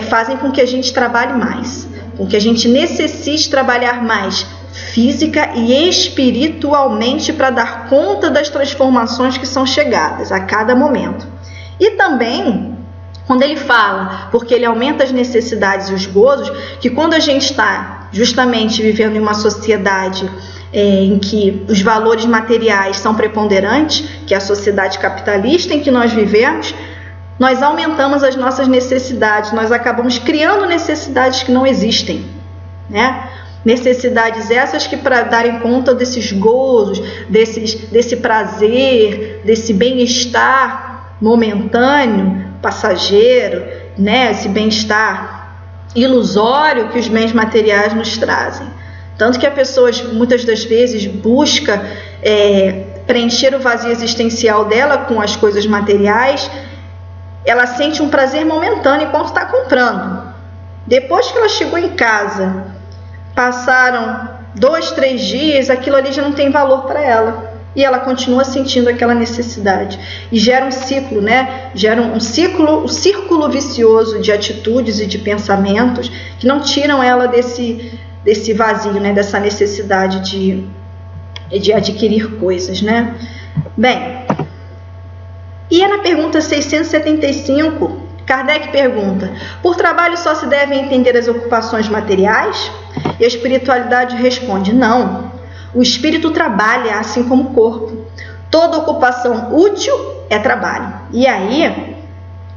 fazem com que a gente trabalhe mais, com que a gente necessite trabalhar mais física e espiritualmente para dar conta das transformações que são chegadas a cada momento. E também, quando ele fala, porque ele aumenta as necessidades e os gozos, que quando a gente está justamente vivendo em uma sociedade em que os valores materiais são preponderantes, que é a sociedade capitalista em que nós vivemos, nós aumentamos as nossas necessidades, nós acabamos criando necessidades que não existem, né? Necessidades essas que, para darem conta desses gozos, desse prazer, desse bem-estar momentâneo, passageiro, né? Esse bem-estar ilusório que os bens materiais nos trazem. Tanto que a pessoa muitas das vezes busca preencher o vazio existencial dela com as coisas materiais. Ela sente um prazer momentâneo enquanto está comprando. Depois que ela chegou em casa, passaram 2, 3 dias, aquilo ali já não tem valor para ela. E ela continua sentindo aquela necessidade. E gera um ciclo, né? Gera um círculo vicioso de atitudes e de pensamentos que não tiram ela desse vazio, né? Dessa necessidade de adquirir coisas, né? Bem, e na pergunta 675, Kardec pergunta: por trabalho só se devem entender as ocupações materiais? E a espiritualidade responde: não. O espírito trabalha assim como o corpo. Toda ocupação útil é trabalho. E aí,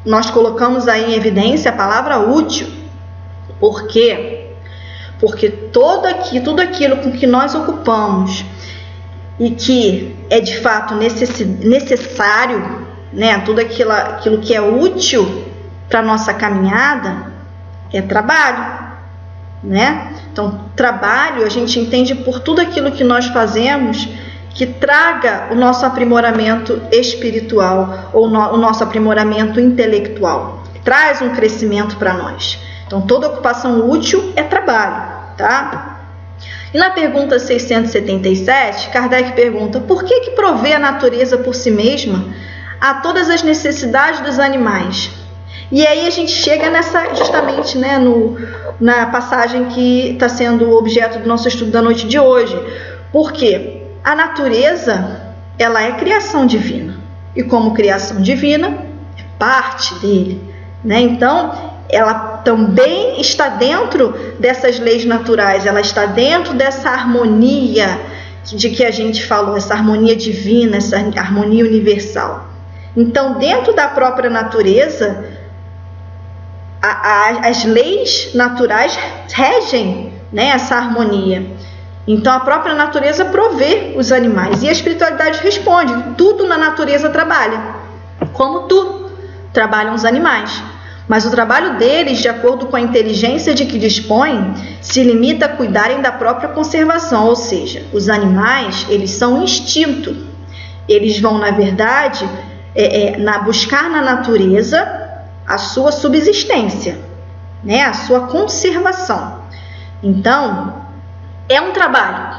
nós colocamos aí em evidência a palavra útil. Por quê? Porque tudo aquilo com que nós ocupamos e que é de fato necessário, né? Tudo aquilo que é útil para a nossa caminhada é trabalho, né? Então, trabalho a gente entende por tudo aquilo que nós fazemos que traga o nosso aprimoramento espiritual ou o nosso aprimoramento intelectual, traz um crescimento para nós. Então, toda ocupação útil é trabalho, tá? E na pergunta 677, Kardec pergunta: por que provê a natureza por si mesma a todas as necessidades dos animais? E aí a gente chega justamente, né, na passagem que está sendo o objeto do nosso estudo da noite de hoje. Porque a natureza, ela é criação divina. E como criação divina, é parte dele, né? Então, ela também está dentro dessas leis naturais, ela está dentro dessa harmonia de que a gente falou, essa harmonia divina, essa harmonia universal. Então, dentro da própria natureza, as leis naturais regem, né, essa harmonia. Então, a própria natureza provê os animais. E a espiritualidade responde: tudo na natureza trabalha, como tu trabalham os animais. Mas o trabalho deles, de acordo com a inteligência de que dispõem, se limita a cuidarem da própria conservação. Ou seja, os animais, eles são um instinto. Eles vão, na verdade, buscar na natureza a sua subsistência, né? A sua conservação. Então, é um trabalho.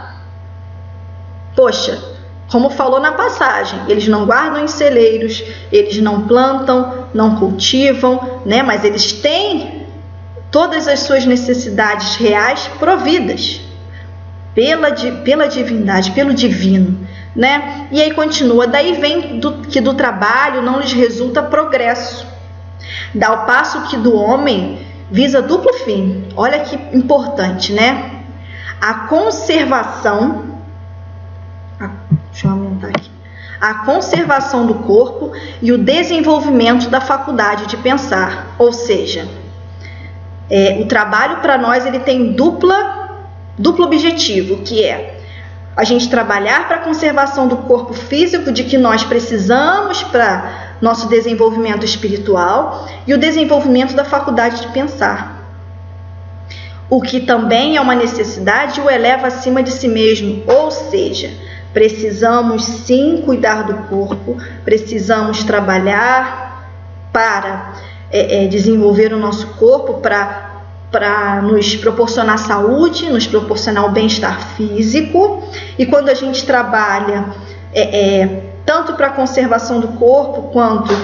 Poxa, como falou na passagem, eles não guardam em celeiros, eles não plantam, não cultivam, né? Mas eles têm todas as suas necessidades reais providas pela divindade, pelo divino, né? E aí continua: daí vem que do trabalho não lhes resulta progresso, ao passo que do homem visa duplo fim. Olha que importante, né? A conservação, deixa eu aumentar aqui, a conservação do corpo e o desenvolvimento da faculdade de pensar. Ou seja, o trabalho para nós ele tem duplo objetivo, que é a gente trabalhar para a conservação do corpo físico, de que nós precisamos para nosso desenvolvimento espiritual, e o desenvolvimento da faculdade de pensar, o que também é uma necessidade e o eleva acima de si mesmo. Ou seja, precisamos sim cuidar do corpo, precisamos trabalhar para desenvolver o nosso corpo, para nos proporcionar saúde, nos proporcionar o bem-estar físico. E quando a gente trabalha tanto para a conservação do corpo quanto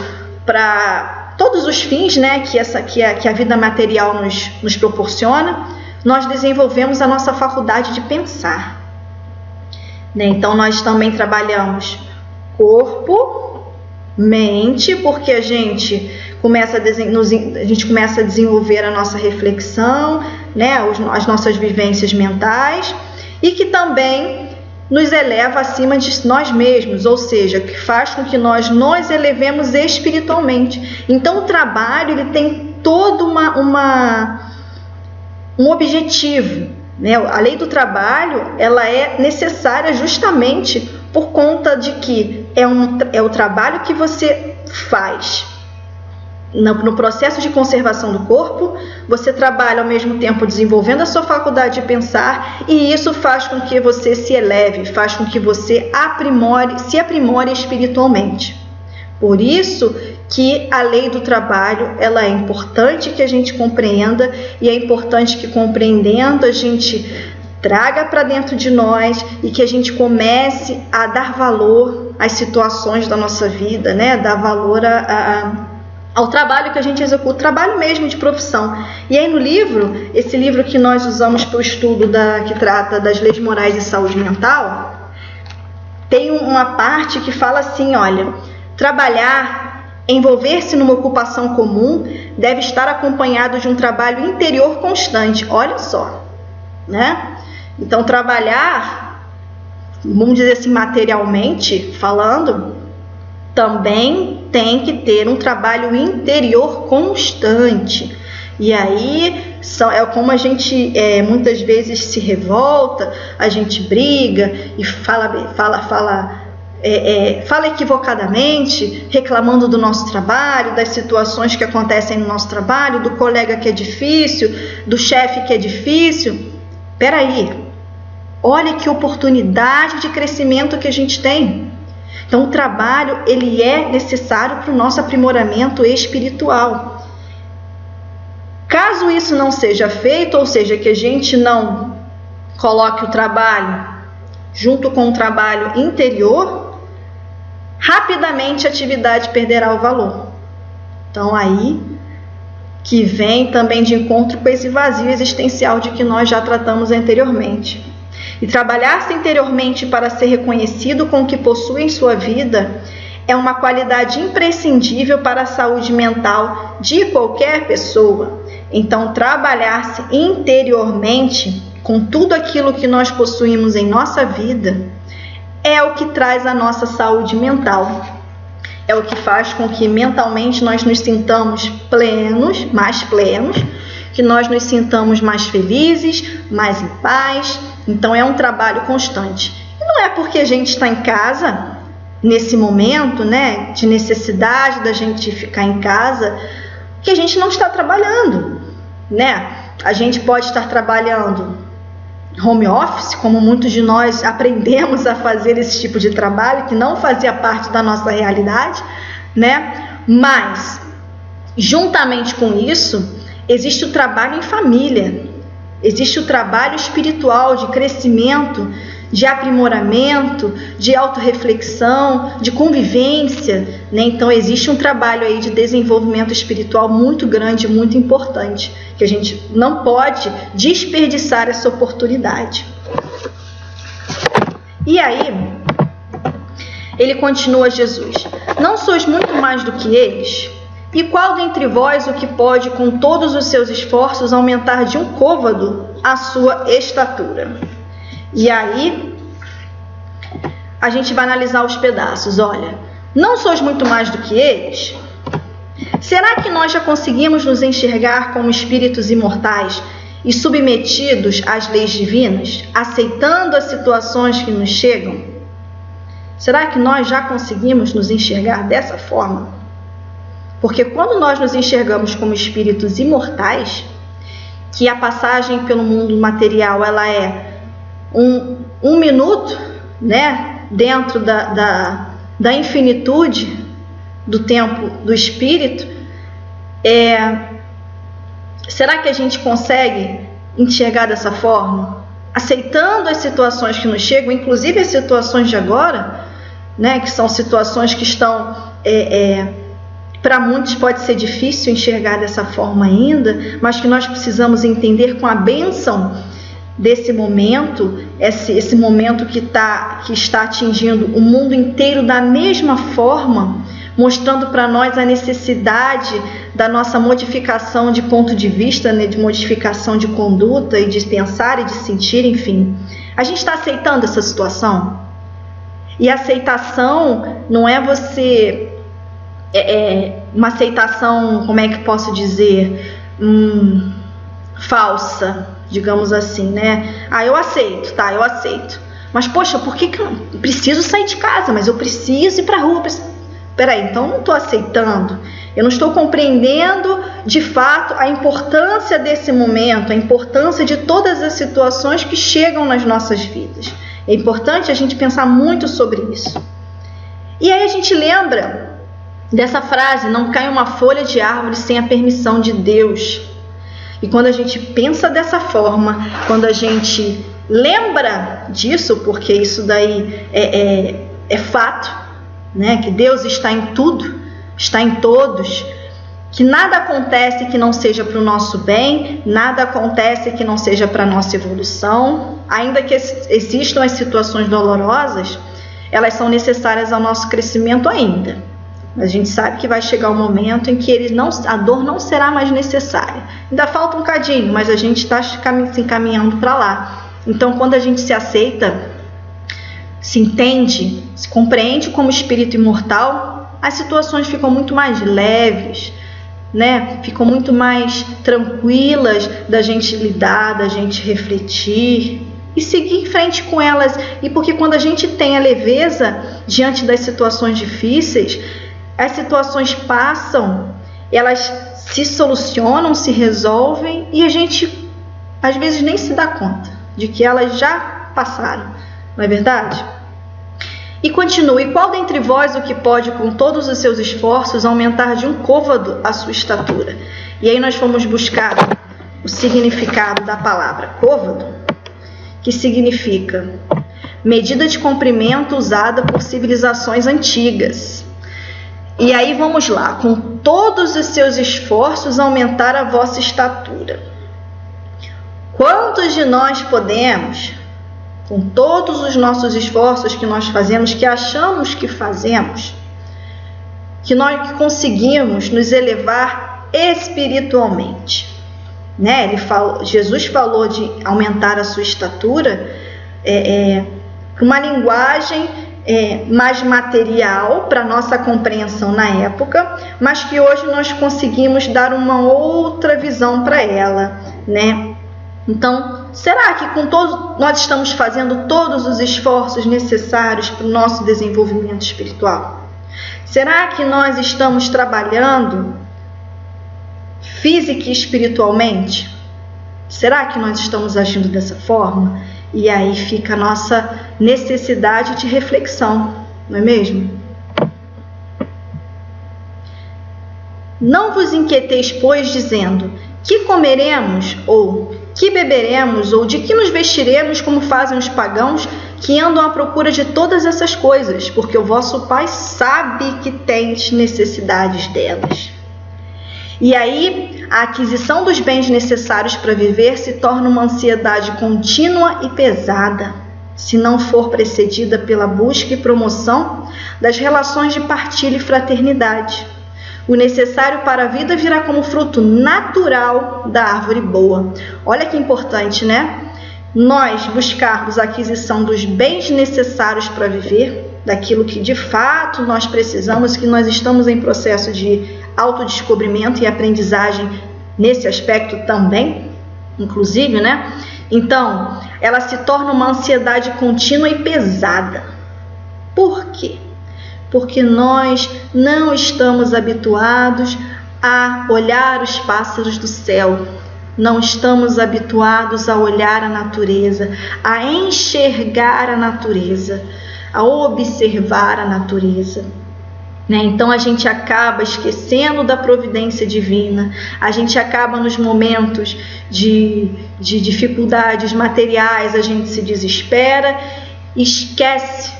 para todos os fins, né, que a vida material nos proporciona, nós desenvolvemos a nossa faculdade de pensar, né? Então nós também trabalhamos corpo, mente, porque a gente começa a desenvolver a nossa reflexão, né, as nossas vivências mentais, e que também nos eleva acima de nós mesmos, ou seja, que faz com que nós nos elevemos espiritualmente. Então o trabalho ele tem todo um objetivo, né? A lei do trabalho ela é necessária justamente por conta de que é o trabalho que você faz no processo de conservação do corpo. Você trabalha ao mesmo tempo desenvolvendo a sua faculdade de pensar, e isso faz com que você se eleve, faz com que você se aprimore espiritualmente. Por isso que a lei do trabalho ela é importante que a gente compreenda, e é importante que, compreendendo, a gente traga para dentro de nós e que a gente comece a dar valor às situações da nossa vida, né? Dar valor ao trabalho que a gente executa, trabalho mesmo de profissão. E aí no livro, esse livro que nós usamos para o estudo que trata das leis morais e saúde mental, tem uma parte que fala assim: olha, trabalhar, envolver-se numa ocupação comum deve estar acompanhado de um trabalho interior constante. Olha só, né? Então trabalhar, vamos dizer assim, materialmente falando, também tem que ter um trabalho interior constante. E aí é como a gente muitas vezes se revolta, a gente briga e fala equivocadamente, reclamando do nosso trabalho, das situações que acontecem no nosso trabalho, do colega que é difícil, do chefe que é difícil. Peraí, olha que oportunidade de crescimento que a gente tem. Então o trabalho ele é necessário para o nosso aprimoramento espiritual. Caso isso não seja feito, ou seja, que a gente não coloque o trabalho junto com o trabalho interior, rapidamente a atividade perderá o valor. Então aí que vem também de encontro com esse vazio existencial de que nós já tratamos anteriormente. E trabalhar-se interiormente para ser reconhecido com o que possui em sua vida é uma qualidade imprescindível para a saúde mental de qualquer pessoa. Então, trabalhar-se interiormente com tudo aquilo que nós possuímos em nossa vida é o que traz a nossa saúde mental. é o que faz com que mentalmente nós nos sintamos plenos, mais plenos, que nós nos sintamos mais felizes, mais em paz. Então é um trabalho constante. E não é porque a gente está em casa, nesse momento, né, de necessidade da gente ficar em casa, que a gente não está trabalhando, né? A gente pode estar trabalhando home office, como muitos de nós aprendemos a fazer esse tipo de trabalho, que não fazia parte da nossa realidade, né? Mas, juntamente com isso, existe o trabalho em família, existe o trabalho espiritual de crescimento, de aprimoramento, de autorreflexão, de convivência, né? Então existe um trabalho aí de desenvolvimento espiritual muito grande, muito importante, que a gente não pode desperdiçar essa oportunidade. E aí, ele continua, Jesus: não sois muito mais do que eles? E qual dentre vós o que pode, com todos os seus esforços, aumentar de um côvado a sua estatura? E aí, a gente vai analisar os pedaços. Olha, não sois muito mais do que eles? Será que nós já conseguimos nos enxergar como espíritos imortais e submetidos às leis divinas, aceitando as situações que nos chegam? Será que nós já conseguimos nos enxergar dessa forma? Porque quando nós nos enxergamos como espíritos imortais, que a passagem pelo mundo material ela é um minuto, né, dentro da infinitude do tempo do espírito, será que a gente consegue enxergar dessa forma? Aceitando as situações que nos chegam, inclusive as situações de agora, né, que são situações que estão, para muitos pode ser difícil enxergar dessa forma ainda, mas que nós precisamos entender com a bênção desse momento, esse momento que está atingindo o mundo inteiro da mesma forma, mostrando para nós a necessidade da nossa modificação de ponto de vista, né, de modificação de conduta e de pensar e de sentir, enfim. A gente está aceitando essa situação? E a aceitação não é você... uma aceitação, como é que posso dizer, falsa, digamos assim, né? Eu aceito, tá, eu aceito. Mas, poxa, por que eu preciso sair de casa? Mas eu preciso ir para a rua. Peraí, então eu não estou aceitando. Eu não estou compreendendo, de fato, a importância desse momento, a importância de todas as situações que chegam nas nossas vidas. É importante a gente pensar muito sobre isso. E aí a gente lembra dessa frase: não cai uma folha de árvore sem a permissão de Deus. E quando a gente pensa dessa forma, quando a gente lembra disso, porque isso daí é fato, né? Que Deus está em tudo, está em todos, que nada acontece que não seja para o nosso bem, nada acontece que não seja para a nossa evolução, ainda que existam as situações dolorosas, elas são necessárias ao nosso crescimento ainda. A gente sabe que vai chegar um momento em que a dor não será mais necessária. Ainda falta um cadinho, mas a gente está se encaminhando para lá. Então, quando a gente se aceita, se entende, se compreende como espírito imortal, as situações ficam muito mais leves, né? Ficam muito mais tranquilas da gente lidar, da gente refletir e seguir em frente com elas. E porque quando a gente tem a leveza diante das situações difíceis, as situações passam, elas se solucionam, se resolvem e a gente às vezes nem se dá conta de que elas já passaram, não é verdade? E continua: e qual dentre vós o que pode, com todos os seus esforços, aumentar de um côvado a sua estatura? E aí nós fomos buscar o significado da palavra côvado, que significa medida de comprimento usada por civilizações antigas. E aí vamos lá: com todos os seus esforços aumentar a vossa estatura. Quantos de nós podemos, com todos os nossos esforços que nós fazemos, que achamos que fazemos, que nós conseguimos nos elevar espiritualmente, né? Jesus falou de aumentar a sua estatura, uma linguagem mais material para nossa compreensão na época, mas que hoje nós conseguimos dar uma outra visão para ela, né? Então, será que nós estamos fazendo todos os esforços necessários para o nosso desenvolvimento espiritual? Será que nós estamos trabalhando física e espiritualmente? Será que nós estamos agindo dessa forma? E aí fica a nossa necessidade de reflexão, não é mesmo? Não vos inquieteis, pois, dizendo: que comeremos, ou que beberemos, ou de que nos vestiremos, como fazem os pagãos, que andam à procura de todas essas coisas, porque o vosso Pai sabe que tendes necessidades delas. E aí, a aquisição dos bens necessários para viver se torna uma ansiedade contínua e pesada, se não for precedida pela busca e promoção das relações de partilha e fraternidade. O necessário para a vida virá como fruto natural da árvore boa. Olha que importante, né? Nós buscarmos a aquisição dos bens necessários para viver, daquilo que de fato nós precisamos, que nós estamos em processo de autodescobrimento e aprendizagem nesse aspecto também, inclusive, né? Então, ela se torna uma ansiedade contínua e pesada. Por quê? Porque nós não estamos habituados a olhar os pássaros do céu, não estamos habituados a olhar a natureza, a enxergar a natureza, a observar a natureza. Então a gente acaba esquecendo da providência divina, a gente acaba nos momentos de dificuldades materiais, a gente se desespera, esquece,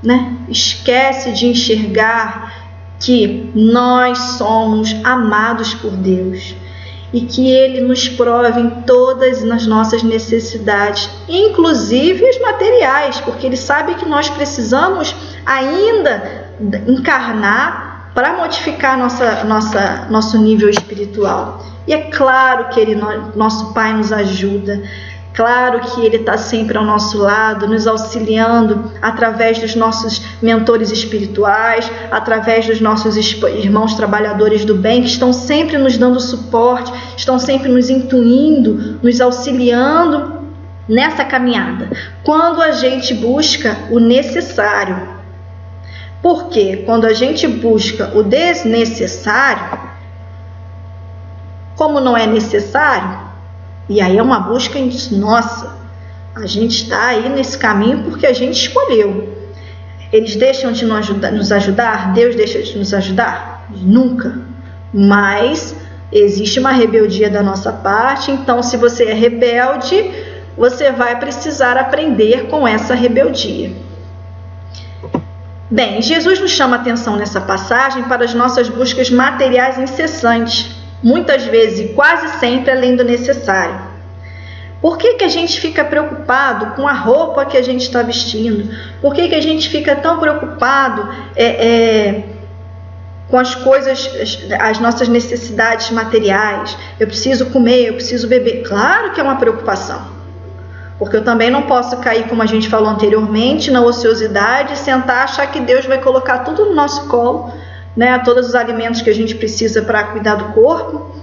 né? Esquece de enxergar que nós somos amados por Deus e que Ele nos prove em todas as nossas necessidades, inclusive as materiais, porque Ele sabe que nós precisamos ainda encarnar para modificar nosso nível espiritual. E é claro que nosso Pai nos ajuda, claro que Ele está sempre ao nosso lado, nos auxiliando através dos nossos mentores espirituais, através dos nossos irmãos trabalhadores do bem, que estão sempre nos dando suporte, estão sempre nos intuindo, nos auxiliando nessa caminhada. Quando a gente busca o necessário, porque quando a gente busca o desnecessário, como não é necessário, e aí é uma busca em nossa, a gente está aí nesse caminho porque a gente escolheu. Eles deixam de nos ajudar? Deus deixa de nos ajudar? Nunca. Mas existe uma rebeldia da nossa parte, então se você é rebelde, você vai precisar aprender com essa rebeldia. Bem, Jesus nos chama a atenção nessa passagem para as nossas buscas materiais incessantes, muitas vezes e quase sempre além do necessário. Por que a gente fica preocupado com a roupa que a gente está vestindo? Por que a gente fica tão preocupado com as coisas, as nossas necessidades materiais? Eu preciso comer, eu preciso beber. Claro que é uma preocupação. Porque eu também não posso cair, como a gente falou anteriormente, na ociosidade, sentar, achar que Deus vai colocar tudo no nosso colo, né? Todos os alimentos que a gente precisa para cuidar do corpo,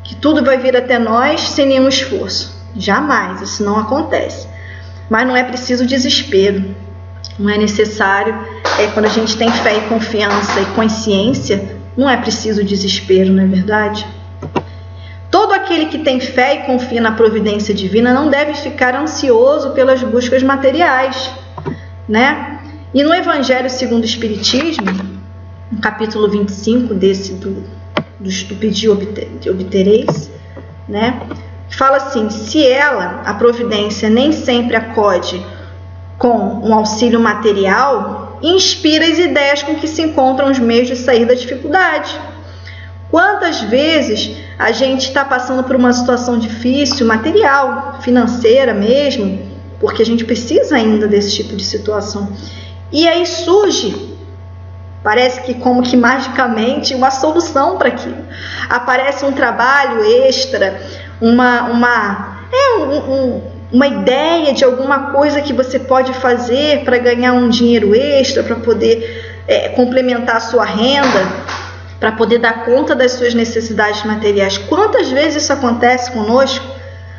que tudo vai vir até nós sem nenhum esforço. Jamais, isso não acontece. Mas não é preciso desespero, não é necessário, quando a gente tem fé e confiança e consciência, não é preciso desespero, não é verdade? Todo aquele que tem fé e confia na providência divina não deve ficar ansioso pelas buscas materiais, né? E no Evangelho segundo o Espiritismo, no capítulo 25 do Pedi obtereis, né? Fala assim: se ela, a providência, nem sempre acode com um auxílio material, inspira as ideias com que se encontram os meios de sair da dificuldade. Quantas vezes a gente está passando por uma situação difícil, material, financeira mesmo, porque a gente precisa ainda desse tipo de situação. E aí surge, parece que como que magicamente, uma solução para aquilo. Aparece um trabalho extra, uma uma ideia de alguma coisa que você pode fazer para ganhar um dinheiro extra, para poder complementar a sua renda, para poder dar conta das suas necessidades materiais. Quantas vezes isso acontece conosco?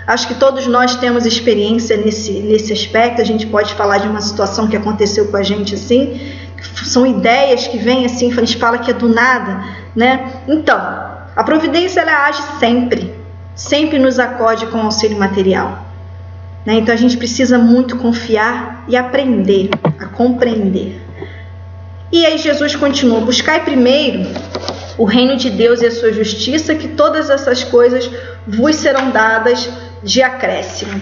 Acho que todos nós temos experiência nesse aspecto. A gente pode falar de uma situação que aconteceu com a gente assim. São ideias que vêm assim, a gente fala que é do nada, né? Então, a providência ela age sempre nos acode com auxílio material, né? Então a gente precisa muito confiar e aprender a compreender. E aí Jesus continua: buscai primeiro o reino de Deus e a sua justiça, que todas essas coisas vos serão dadas de acréscimo.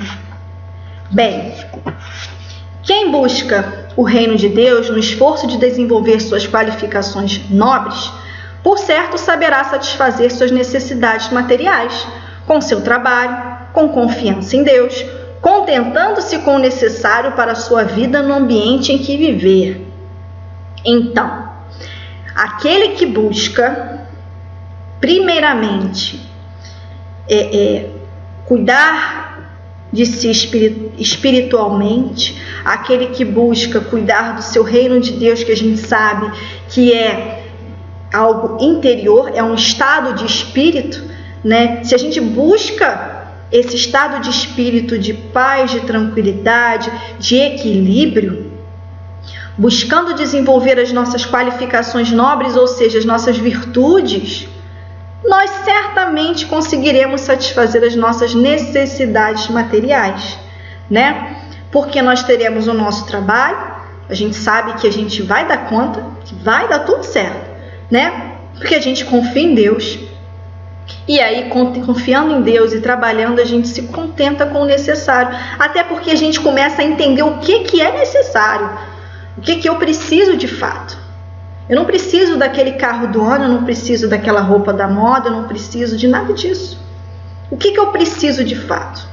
Bem, quem busca o reino de Deus no esforço de desenvolver suas qualificações nobres, por certo saberá satisfazer suas necessidades materiais, com seu trabalho, com confiança em Deus, contentando-se com o necessário para a sua vida no ambiente em que viver. Então, aquele que busca, primeiramente, cuidar de si espiritualmente, aquele que busca cuidar do seu reino de Deus, que a gente sabe que é algo interior, é um estado de espírito, né? Se a gente busca esse estado de espírito de paz, de tranquilidade, de equilíbrio, buscando desenvolver as nossas qualificações nobres, ou seja, as nossas virtudes, nós certamente conseguiremos satisfazer as nossas necessidades materiais, né? Porque nós teremos o nosso trabalho, a gente sabe que a gente vai dar conta, que vai dar tudo certo, né? Porque a gente confia em Deus. E aí, confiando em Deus e trabalhando, a gente se contenta com o necessário. Até porque a gente começa a entender o que é necessário, o que eu preciso de fato. Eu não preciso daquele carro do ano, eu não preciso daquela roupa da moda, eu não preciso de nada disso. O que eu preciso de fato?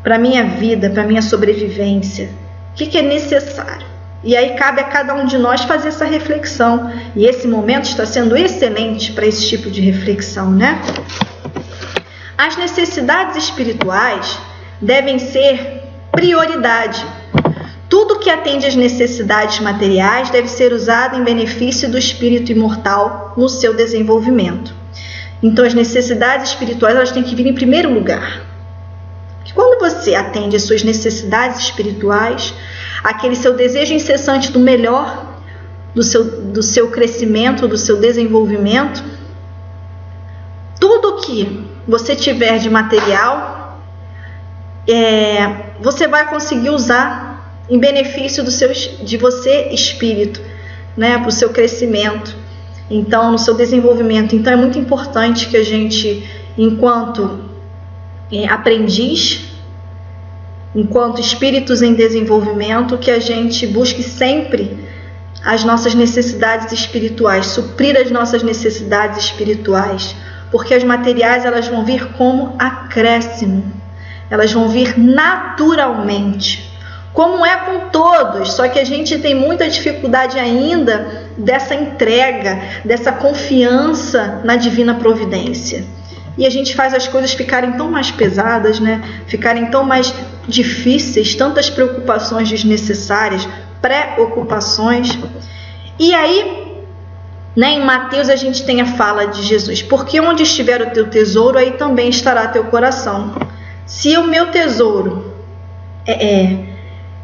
Para a minha vida, para a minha sobrevivência. O que é necessário? E aí cabe a cada um de nós fazer essa reflexão. E esse momento está sendo excelente para esse tipo de reflexão, né? As necessidades espirituais devem ser prioridade. Tudo que atende às necessidades materiais deve ser usado em benefício do espírito imortal no seu desenvolvimento. Então, as necessidades espirituais elas têm que vir em primeiro lugar. Porque quando você atende às suas necessidades espirituais, aquele seu desejo incessante do melhor, do seu crescimento, do seu desenvolvimento, tudo que você tiver de material, você vai conseguir usar em benefício de você, espírito, né, para o seu crescimento, então, no seu desenvolvimento. Então, é muito importante que a gente, enquanto aprendiz, enquanto espíritos em desenvolvimento, que a gente busque sempre as nossas necessidades espirituais, suprir as nossas necessidades espirituais, porque as materiais elas vão vir como acréscimo, elas vão vir naturalmente, como é com todos, só que a gente tem muita dificuldade ainda dessa entrega, dessa confiança na divina providência. E a gente faz as coisas ficarem tão mais pesadas, né? Ficarem tão mais difíceis, tantas preocupações desnecessárias, preocupações. E aí, né, em Mateus a gente tem a fala de Jesus: porque onde estiver o teu tesouro, aí também estará teu coração. Se o meu tesouro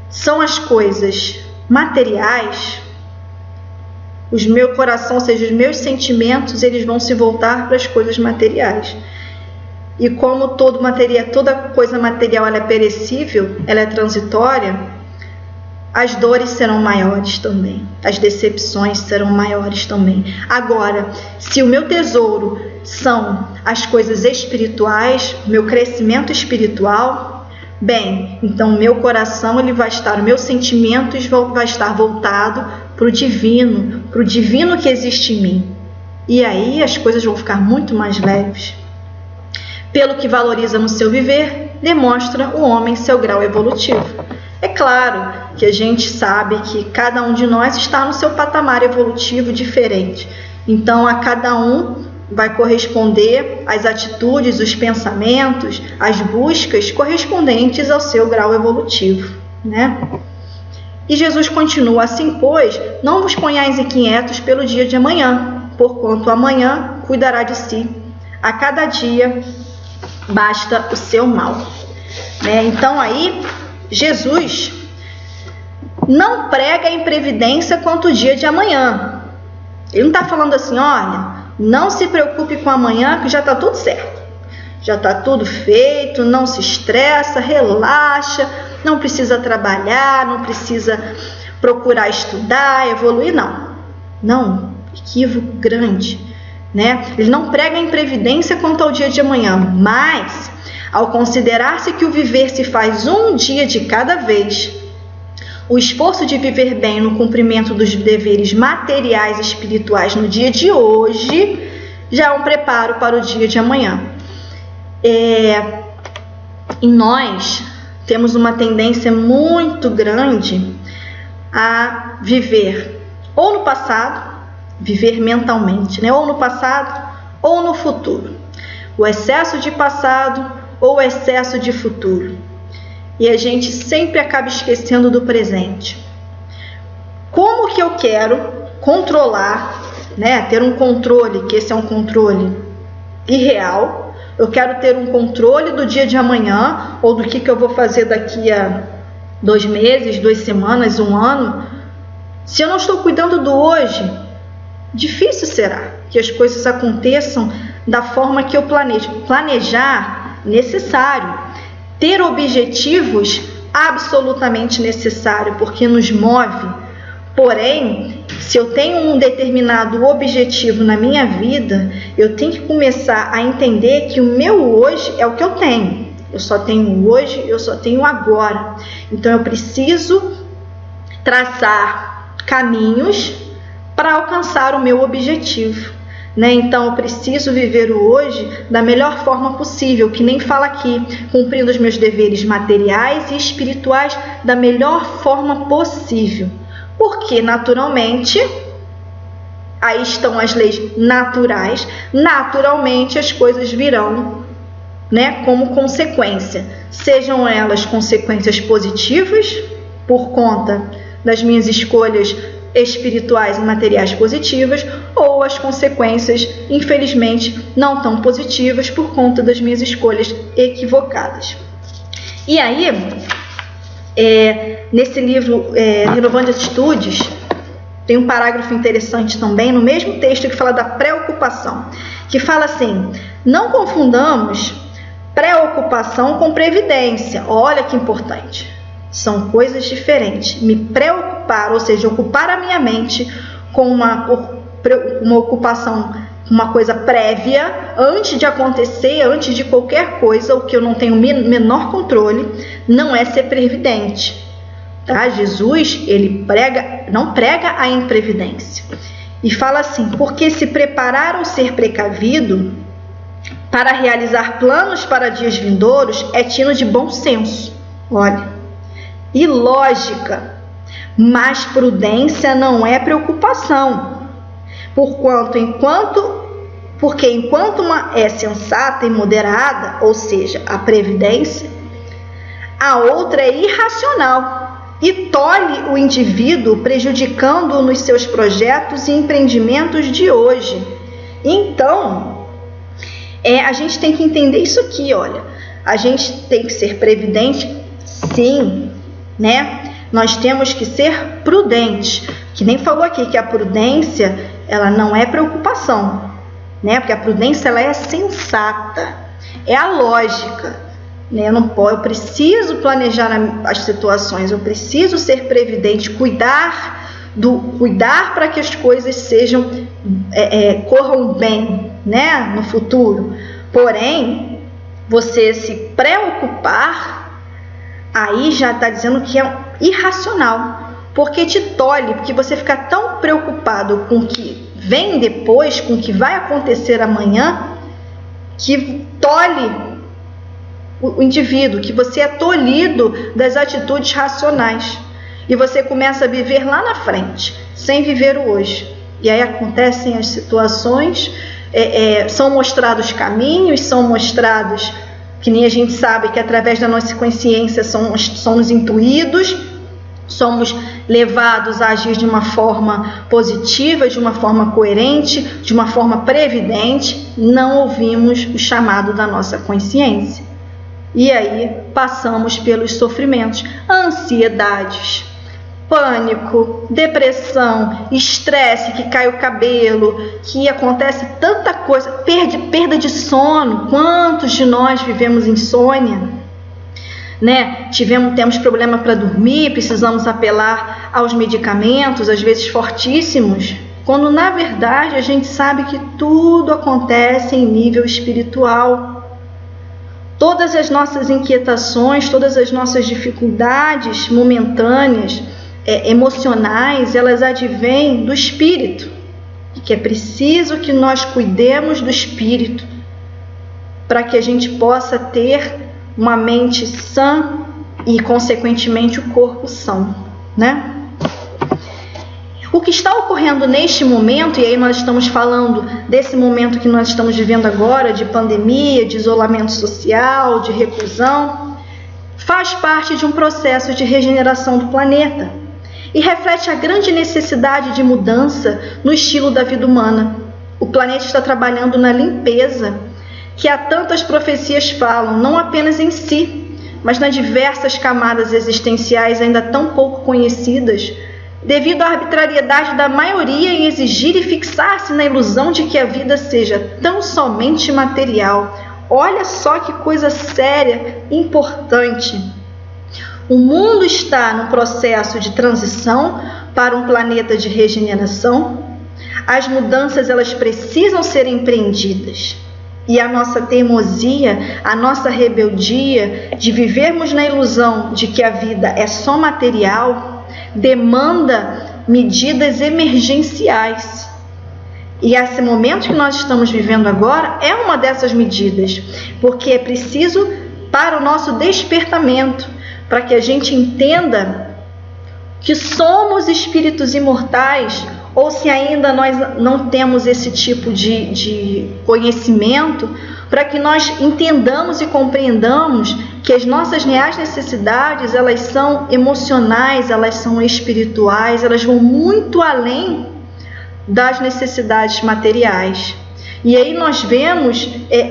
são as coisas materiais, o meu coração, ou seja, os meus sentimentos, eles vão se voltar para as coisas materiais. E como toda coisa material ela é perecível, ela é transitória, as dores serão maiores também, as decepções serão maiores também. Agora, se o meu tesouro são as coisas espirituais, o meu crescimento espiritual, bem, então o meu coração ele vai estar, o meu sentimento vai estar voltado para o divino que existe em mim. E aí as coisas vão ficar muito mais leves. Pelo que valoriza no seu viver, demonstra o homem seu grau evolutivo. É claro que a gente sabe que cada um de nós está no seu patamar evolutivo diferente. Então a cada um vai corresponder às atitudes, os pensamentos, as buscas correspondentes ao seu grau evolutivo, né? E Jesus continua: assim, pois, não vos ponhais inquietos pelo dia de amanhã, porquanto amanhã cuidará de si. A cada dia basta o seu mal. Né? Então aí, Jesus não prega a imprevidência quanto o dia de amanhã. Ele não está falando assim: olha, não se preocupe com amanhã que já está tudo certo. Já está tudo feito, não se estressa, relaxa, não precisa trabalhar, não precisa procurar estudar, evoluir, não. Não, equívoco grande, né? Ele não prega a imprevidência quanto ao dia de amanhã, mas ao considerar-se que o viver se faz um dia de cada vez, o esforço de viver bem no cumprimento dos deveres materiais e espirituais no dia de hoje já é um preparo para o dia de amanhã. E nós temos uma tendência muito grande a viver ou no passado, viver mentalmente, né? Ou no passado ou no futuro. O excesso de passado ou o excesso de futuro. E a gente sempre acaba esquecendo do presente. Como que eu quero controlar, né? Ter um controle, que esse é um controle irreal. Eu quero ter um controle do dia de amanhã, ou do que eu vou fazer daqui a 2 meses, 2 semanas, 1 ano. Se eu não estou cuidando do hoje, difícil será que as coisas aconteçam da forma que eu planejo. Planejar, necessário. Ter objetivos, absolutamente necessário, porque nos move. Porém, se eu tenho um determinado objetivo na minha vida, eu tenho que começar a entender que o meu hoje é o que eu tenho. Eu só tenho hoje, eu só tenho agora. Então eu preciso traçar caminhos para alcançar o meu objetivo, né? Então eu preciso viver o hoje da melhor forma possível, que nem fala aqui, cumprindo os meus deveres materiais e espirituais da melhor forma possível. Porque naturalmente, aí estão as leis naturais, naturalmente as coisas virão, né, como consequência, sejam elas consequências positivas por conta das minhas escolhas espirituais e materiais positivas, ou as consequências, infelizmente, não tão positivas por conta das minhas escolhas equivocadas. E aí, nesse livro, Renovando Atitudes, tem um parágrafo interessante também, no mesmo texto, que fala da preocupação, que fala assim: não confundamos preocupação com previdência. Olha que importante. São coisas diferentes. Me preocupar, ou seja, ocupar a minha mente com uma ocupação, uma coisa prévia, antes de acontecer, antes de qualquer coisa, o que eu não tenho menor controle, não é ser previdente. Tá? Jesus, ele não prega a imprevidência. E fala assim: porque se preparar ou ser precavido para realizar planos para dias vindouros é tino de bom senso. Olha. E lógica, mas prudência não é preocupação, porque enquanto uma é sensata e moderada, ou seja, a previdência, a outra é irracional e tolhe o indivíduo, prejudicando-o nos seus projetos e empreendimentos de hoje. Então, a gente tem que entender isso aqui, olha, a gente tem que ser previdente, sim, né? Nós temos que ser prudentes, que nem falou aqui que a prudência, ela não é preocupação, né? Porque a prudência, ela é sensata, é a lógica, né? Eu preciso planejar as situações, eu preciso ser previdente, cuidar para que as coisas corram bem, né? No futuro. Porém, você se preocupar, aí já está dizendo que é irracional, porque te tolhe, porque você fica tão preocupado com o que vem depois, com o que vai acontecer amanhã, que tolhe o indivíduo, que você é tolhido das atitudes racionais, e você começa a viver lá na frente, sem viver o hoje. E aí acontecem as situações são mostrados caminhos, são mostrados, que nem a gente sabe que através da nossa consciência somos intuídos, somos levados a agir de uma forma positiva, de uma forma coerente, de uma forma previdente. Não ouvimos o chamado da nossa consciência. E aí passamos pelos sofrimentos, ansiedades, pânico, depressão, estresse, que cai o cabelo, que acontece tanta coisa, perda de sono. Quantos de nós vivemos insônia? Temos problema para dormir, precisamos apelar aos medicamentos, às vezes fortíssimos, quando na verdade a gente sabe que tudo acontece em nível espiritual. Todas as nossas inquietações, todas as nossas dificuldades momentâneas, emocionais, elas advêm do espírito, que é preciso que nós cuidemos do espírito para que a gente possa ter uma mente sã e, consequentemente, o corpo são, O que está ocorrendo neste momento, e aí nós estamos falando desse momento que nós estamos vivendo agora, de pandemia, de isolamento social, de reclusão, faz parte de um processo de regeneração do planeta e reflete a grande necessidade de mudança no estilo da vida humana. O planeta está trabalhando na limpeza que há tantas profecias falam, não apenas em si, mas nas diversas camadas existenciais ainda tão pouco conhecidas, devido à arbitrariedade da maioria em exigir e fixar-se na ilusão de que a vida seja tão somente material. Olha só que coisa séria, importante. O mundo está no processo de transição para um planeta de regeneração. As mudanças, elas precisam ser empreendidas. E a nossa teimosia, a nossa rebeldia de vivermos na ilusão de que a vida é só material, demanda medidas emergenciais. E esse momento que nós estamos vivendo agora é uma dessas medidas, porque é preciso para o nosso despertamento, para que a gente entenda que somos espíritos imortais, ou se ainda nós não temos esse tipo de conhecimento, para que nós entendamos e compreendamos que as nossas reais necessidades, elas são emocionais, elas são espirituais, elas vão muito além das necessidades materiais. E aí nós vemos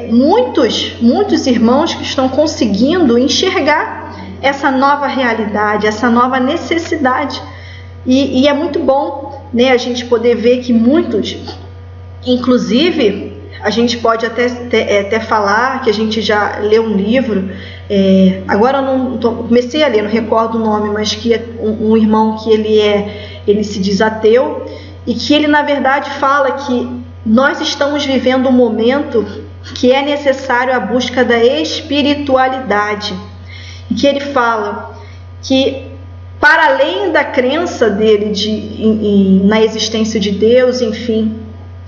muitos irmãos que estão conseguindo enxergar essa nova realidade, essa nova necessidade. E é muito bom, a gente poder ver que muitos, inclusive, a gente pode até falar que a gente já leu um livro, agora eu não comecei a ler, não recordo o nome, mas que é um irmão que ele se diz ateu, e que ele na verdade fala que nós estamos vivendo um momento que é necessário a busca da espiritualidade, e que ele fala que para além da crença dele na existência de Deus, enfim,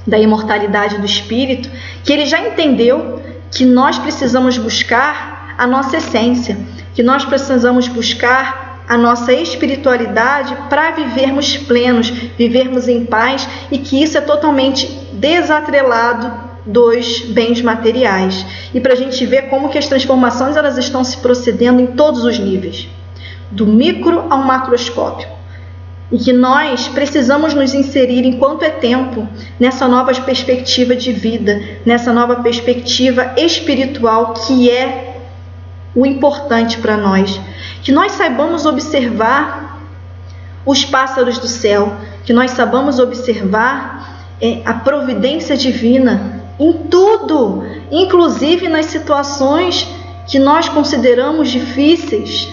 da imortalidade do espírito, que ele já entendeu que nós precisamos buscar a nossa essência, que nós precisamos buscar a nossa espiritualidade para vivermos plenos, vivermos em paz, e que isso é totalmente desatrelado dos bens materiais. E para a gente ver como que as transformações elas estão se procedendo em todos os níveis, do micro ao macroscópio, e que nós precisamos nos inserir enquanto é tempo nessa nova perspectiva de vida, nessa nova perspectiva espiritual, que é o importante para nós, que nós saibamos observar os pássaros do céu, que nós saibamos observar a providência divina em tudo, inclusive nas situações que nós consideramos difíceis,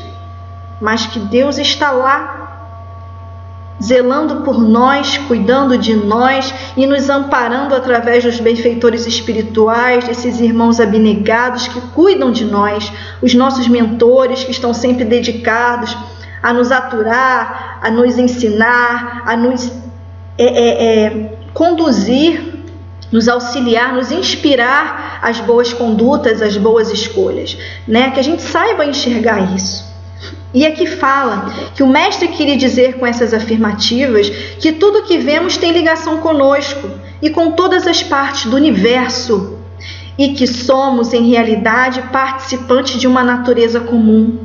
mas que Deus está lá, zelando por nós, cuidando de nós e nos amparando através dos benfeitores espirituais, desses irmãos abnegados que cuidam de nós, os nossos mentores que estão sempre dedicados a nos aturar, a nos ensinar, a nos conduzir, nos auxiliar, nos inspirar às boas condutas, às boas escolhas, que a gente saiba enxergar isso. E aqui fala que o mestre queria dizer com essas afirmativas que tudo que vemos tem ligação conosco e com todas as partes do universo, e que somos, em realidade, participantes de uma natureza comum.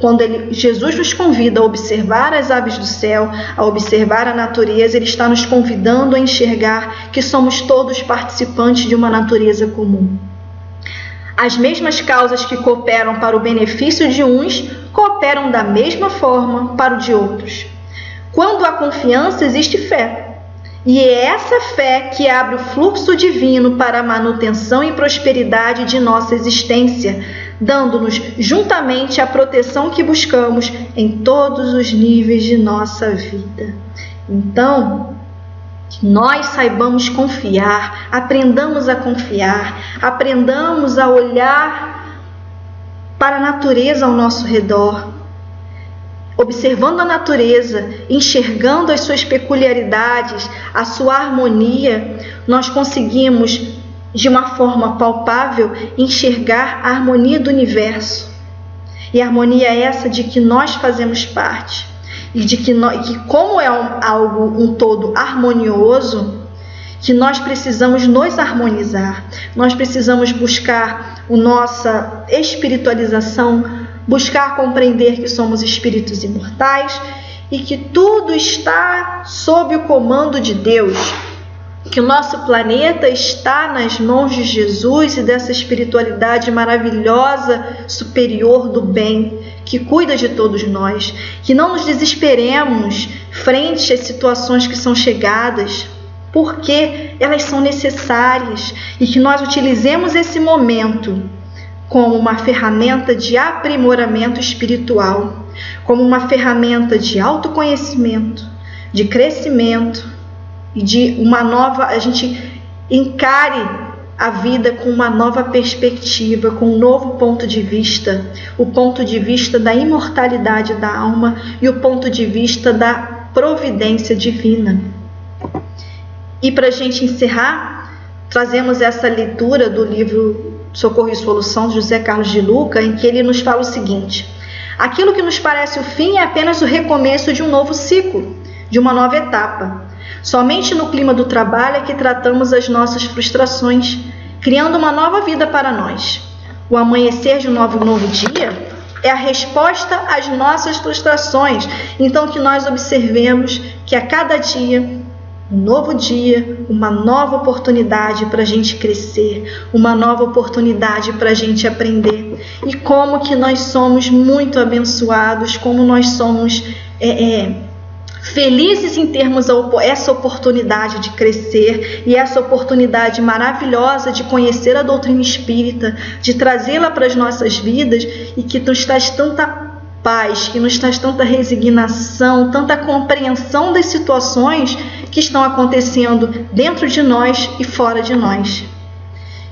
Quando Jesus nos convida a observar as aves do céu, a observar a natureza, Ele está nos convidando a enxergar que somos todos participantes de uma natureza comum. As mesmas causas que cooperam para o benefício de uns, cooperam da mesma forma para o de outros. Quando há confiança, existe fé. E é essa fé que abre o fluxo divino para a manutenção e prosperidade de nossa existência, dando-nos juntamente a proteção que buscamos em todos os níveis de nossa vida. Então, que nós saibamos confiar, aprendamos a olhar para a natureza ao nosso redor, observando a natureza, enxergando as suas peculiaridades, a sua harmonia, nós conseguimos, de uma forma palpável, enxergar a harmonia do universo. E a harmonia é essa de que nós fazemos parte. E de que como é um todo harmonioso, que nós precisamos nos harmonizar. Nós precisamos buscar a nossa espiritualização, buscar compreender que somos espíritos imortais e que tudo está sob o comando de Deus, que o nosso planeta está nas mãos de Jesus e dessa espiritualidade maravilhosa, superior do bem, que cuida de todos nós, que não nos desesperemos frente às situações que são chegadas, porque elas são necessárias, e que nós utilizemos esse momento como uma ferramenta de aprimoramento espiritual, como uma ferramenta de autoconhecimento, de crescimento e de a gente encare a vida com uma nova perspectiva, com um novo ponto de vista, o ponto de vista da imortalidade da alma e o ponto de vista da providência divina. E para a gente encerrar, trazemos essa leitura do livro Socorro e Solução, de José Carlos de Luca, em que ele nos fala o seguinte: aquilo que nos parece o fim é apenas o recomeço de um novo ciclo, de uma nova etapa. Somente no clima do trabalho é que tratamos as nossas frustrações, criando uma nova vida para nós. O amanhecer de um novo dia é a resposta às nossas frustrações. Então que nós observemos que a cada dia, um novo dia, uma nova oportunidade para a gente crescer, uma nova oportunidade para a gente aprender. E como que nós somos muito abençoados, como nós somos felizes em termos essa oportunidade de crescer e essa oportunidade maravilhosa de conhecer a doutrina espírita, de trazê-la para as nossas vidas, e que nos traz tanta paz, que nos traz tanta resignação, tanta compreensão das situações que estão acontecendo dentro de nós e fora de nós.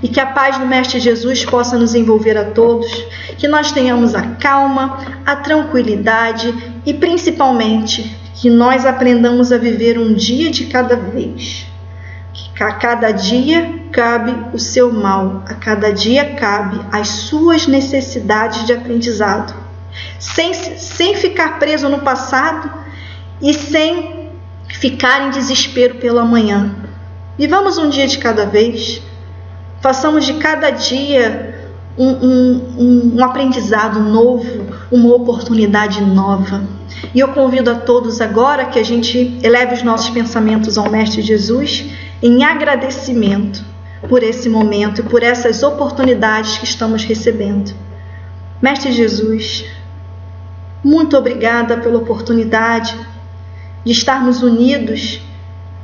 E que a paz do Mestre Jesus possa nos envolver a todos, que nós tenhamos a calma, a tranquilidade e principalmente que nós aprendamos a viver um dia de cada vez. Que a cada dia cabe o seu mal, a cada dia cabe as suas necessidades de aprendizado, sem ficar preso no passado e sem ficar em desespero pelo amanhã. Vivamos um dia de cada vez, façamos de cada dia um aprendizado novo, uma oportunidade nova. E eu convido a todos agora que a gente eleve os nossos pensamentos ao Mestre Jesus em agradecimento por esse momento e por essas oportunidades que estamos recebendo. Mestre Jesus, muito obrigada pela oportunidade de estarmos unidos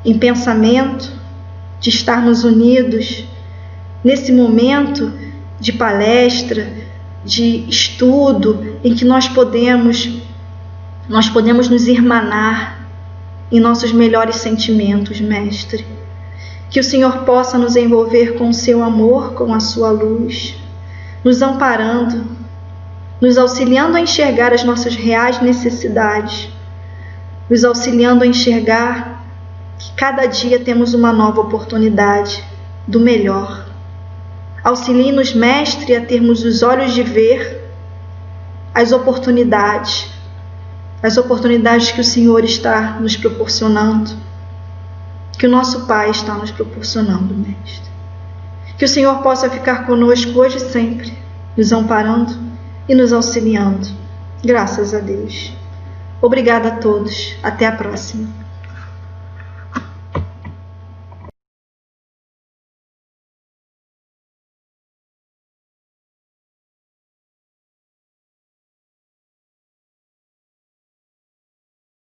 em pensamento, de estarmos unidos nesse momento de palestra, de estudo, em que nós podemos nos irmanar em nossos melhores sentimentos, Mestre. Que o Senhor possa nos envolver com o seu amor, com a sua luz, nos amparando, nos auxiliando a enxergar as nossas reais necessidades, nos auxiliando a enxergar que cada dia temos uma nova oportunidade do melhor. Auxilie-nos, Mestre, a termos os olhos de ver as oportunidades que o Senhor está nos proporcionando. que o nosso Pai está nos proporcionando, Mestre. Que o Senhor possa ficar conosco hoje e sempre, nos amparando e nos auxiliando. Graças a Deus. Obrigada a todos. Até a próxima.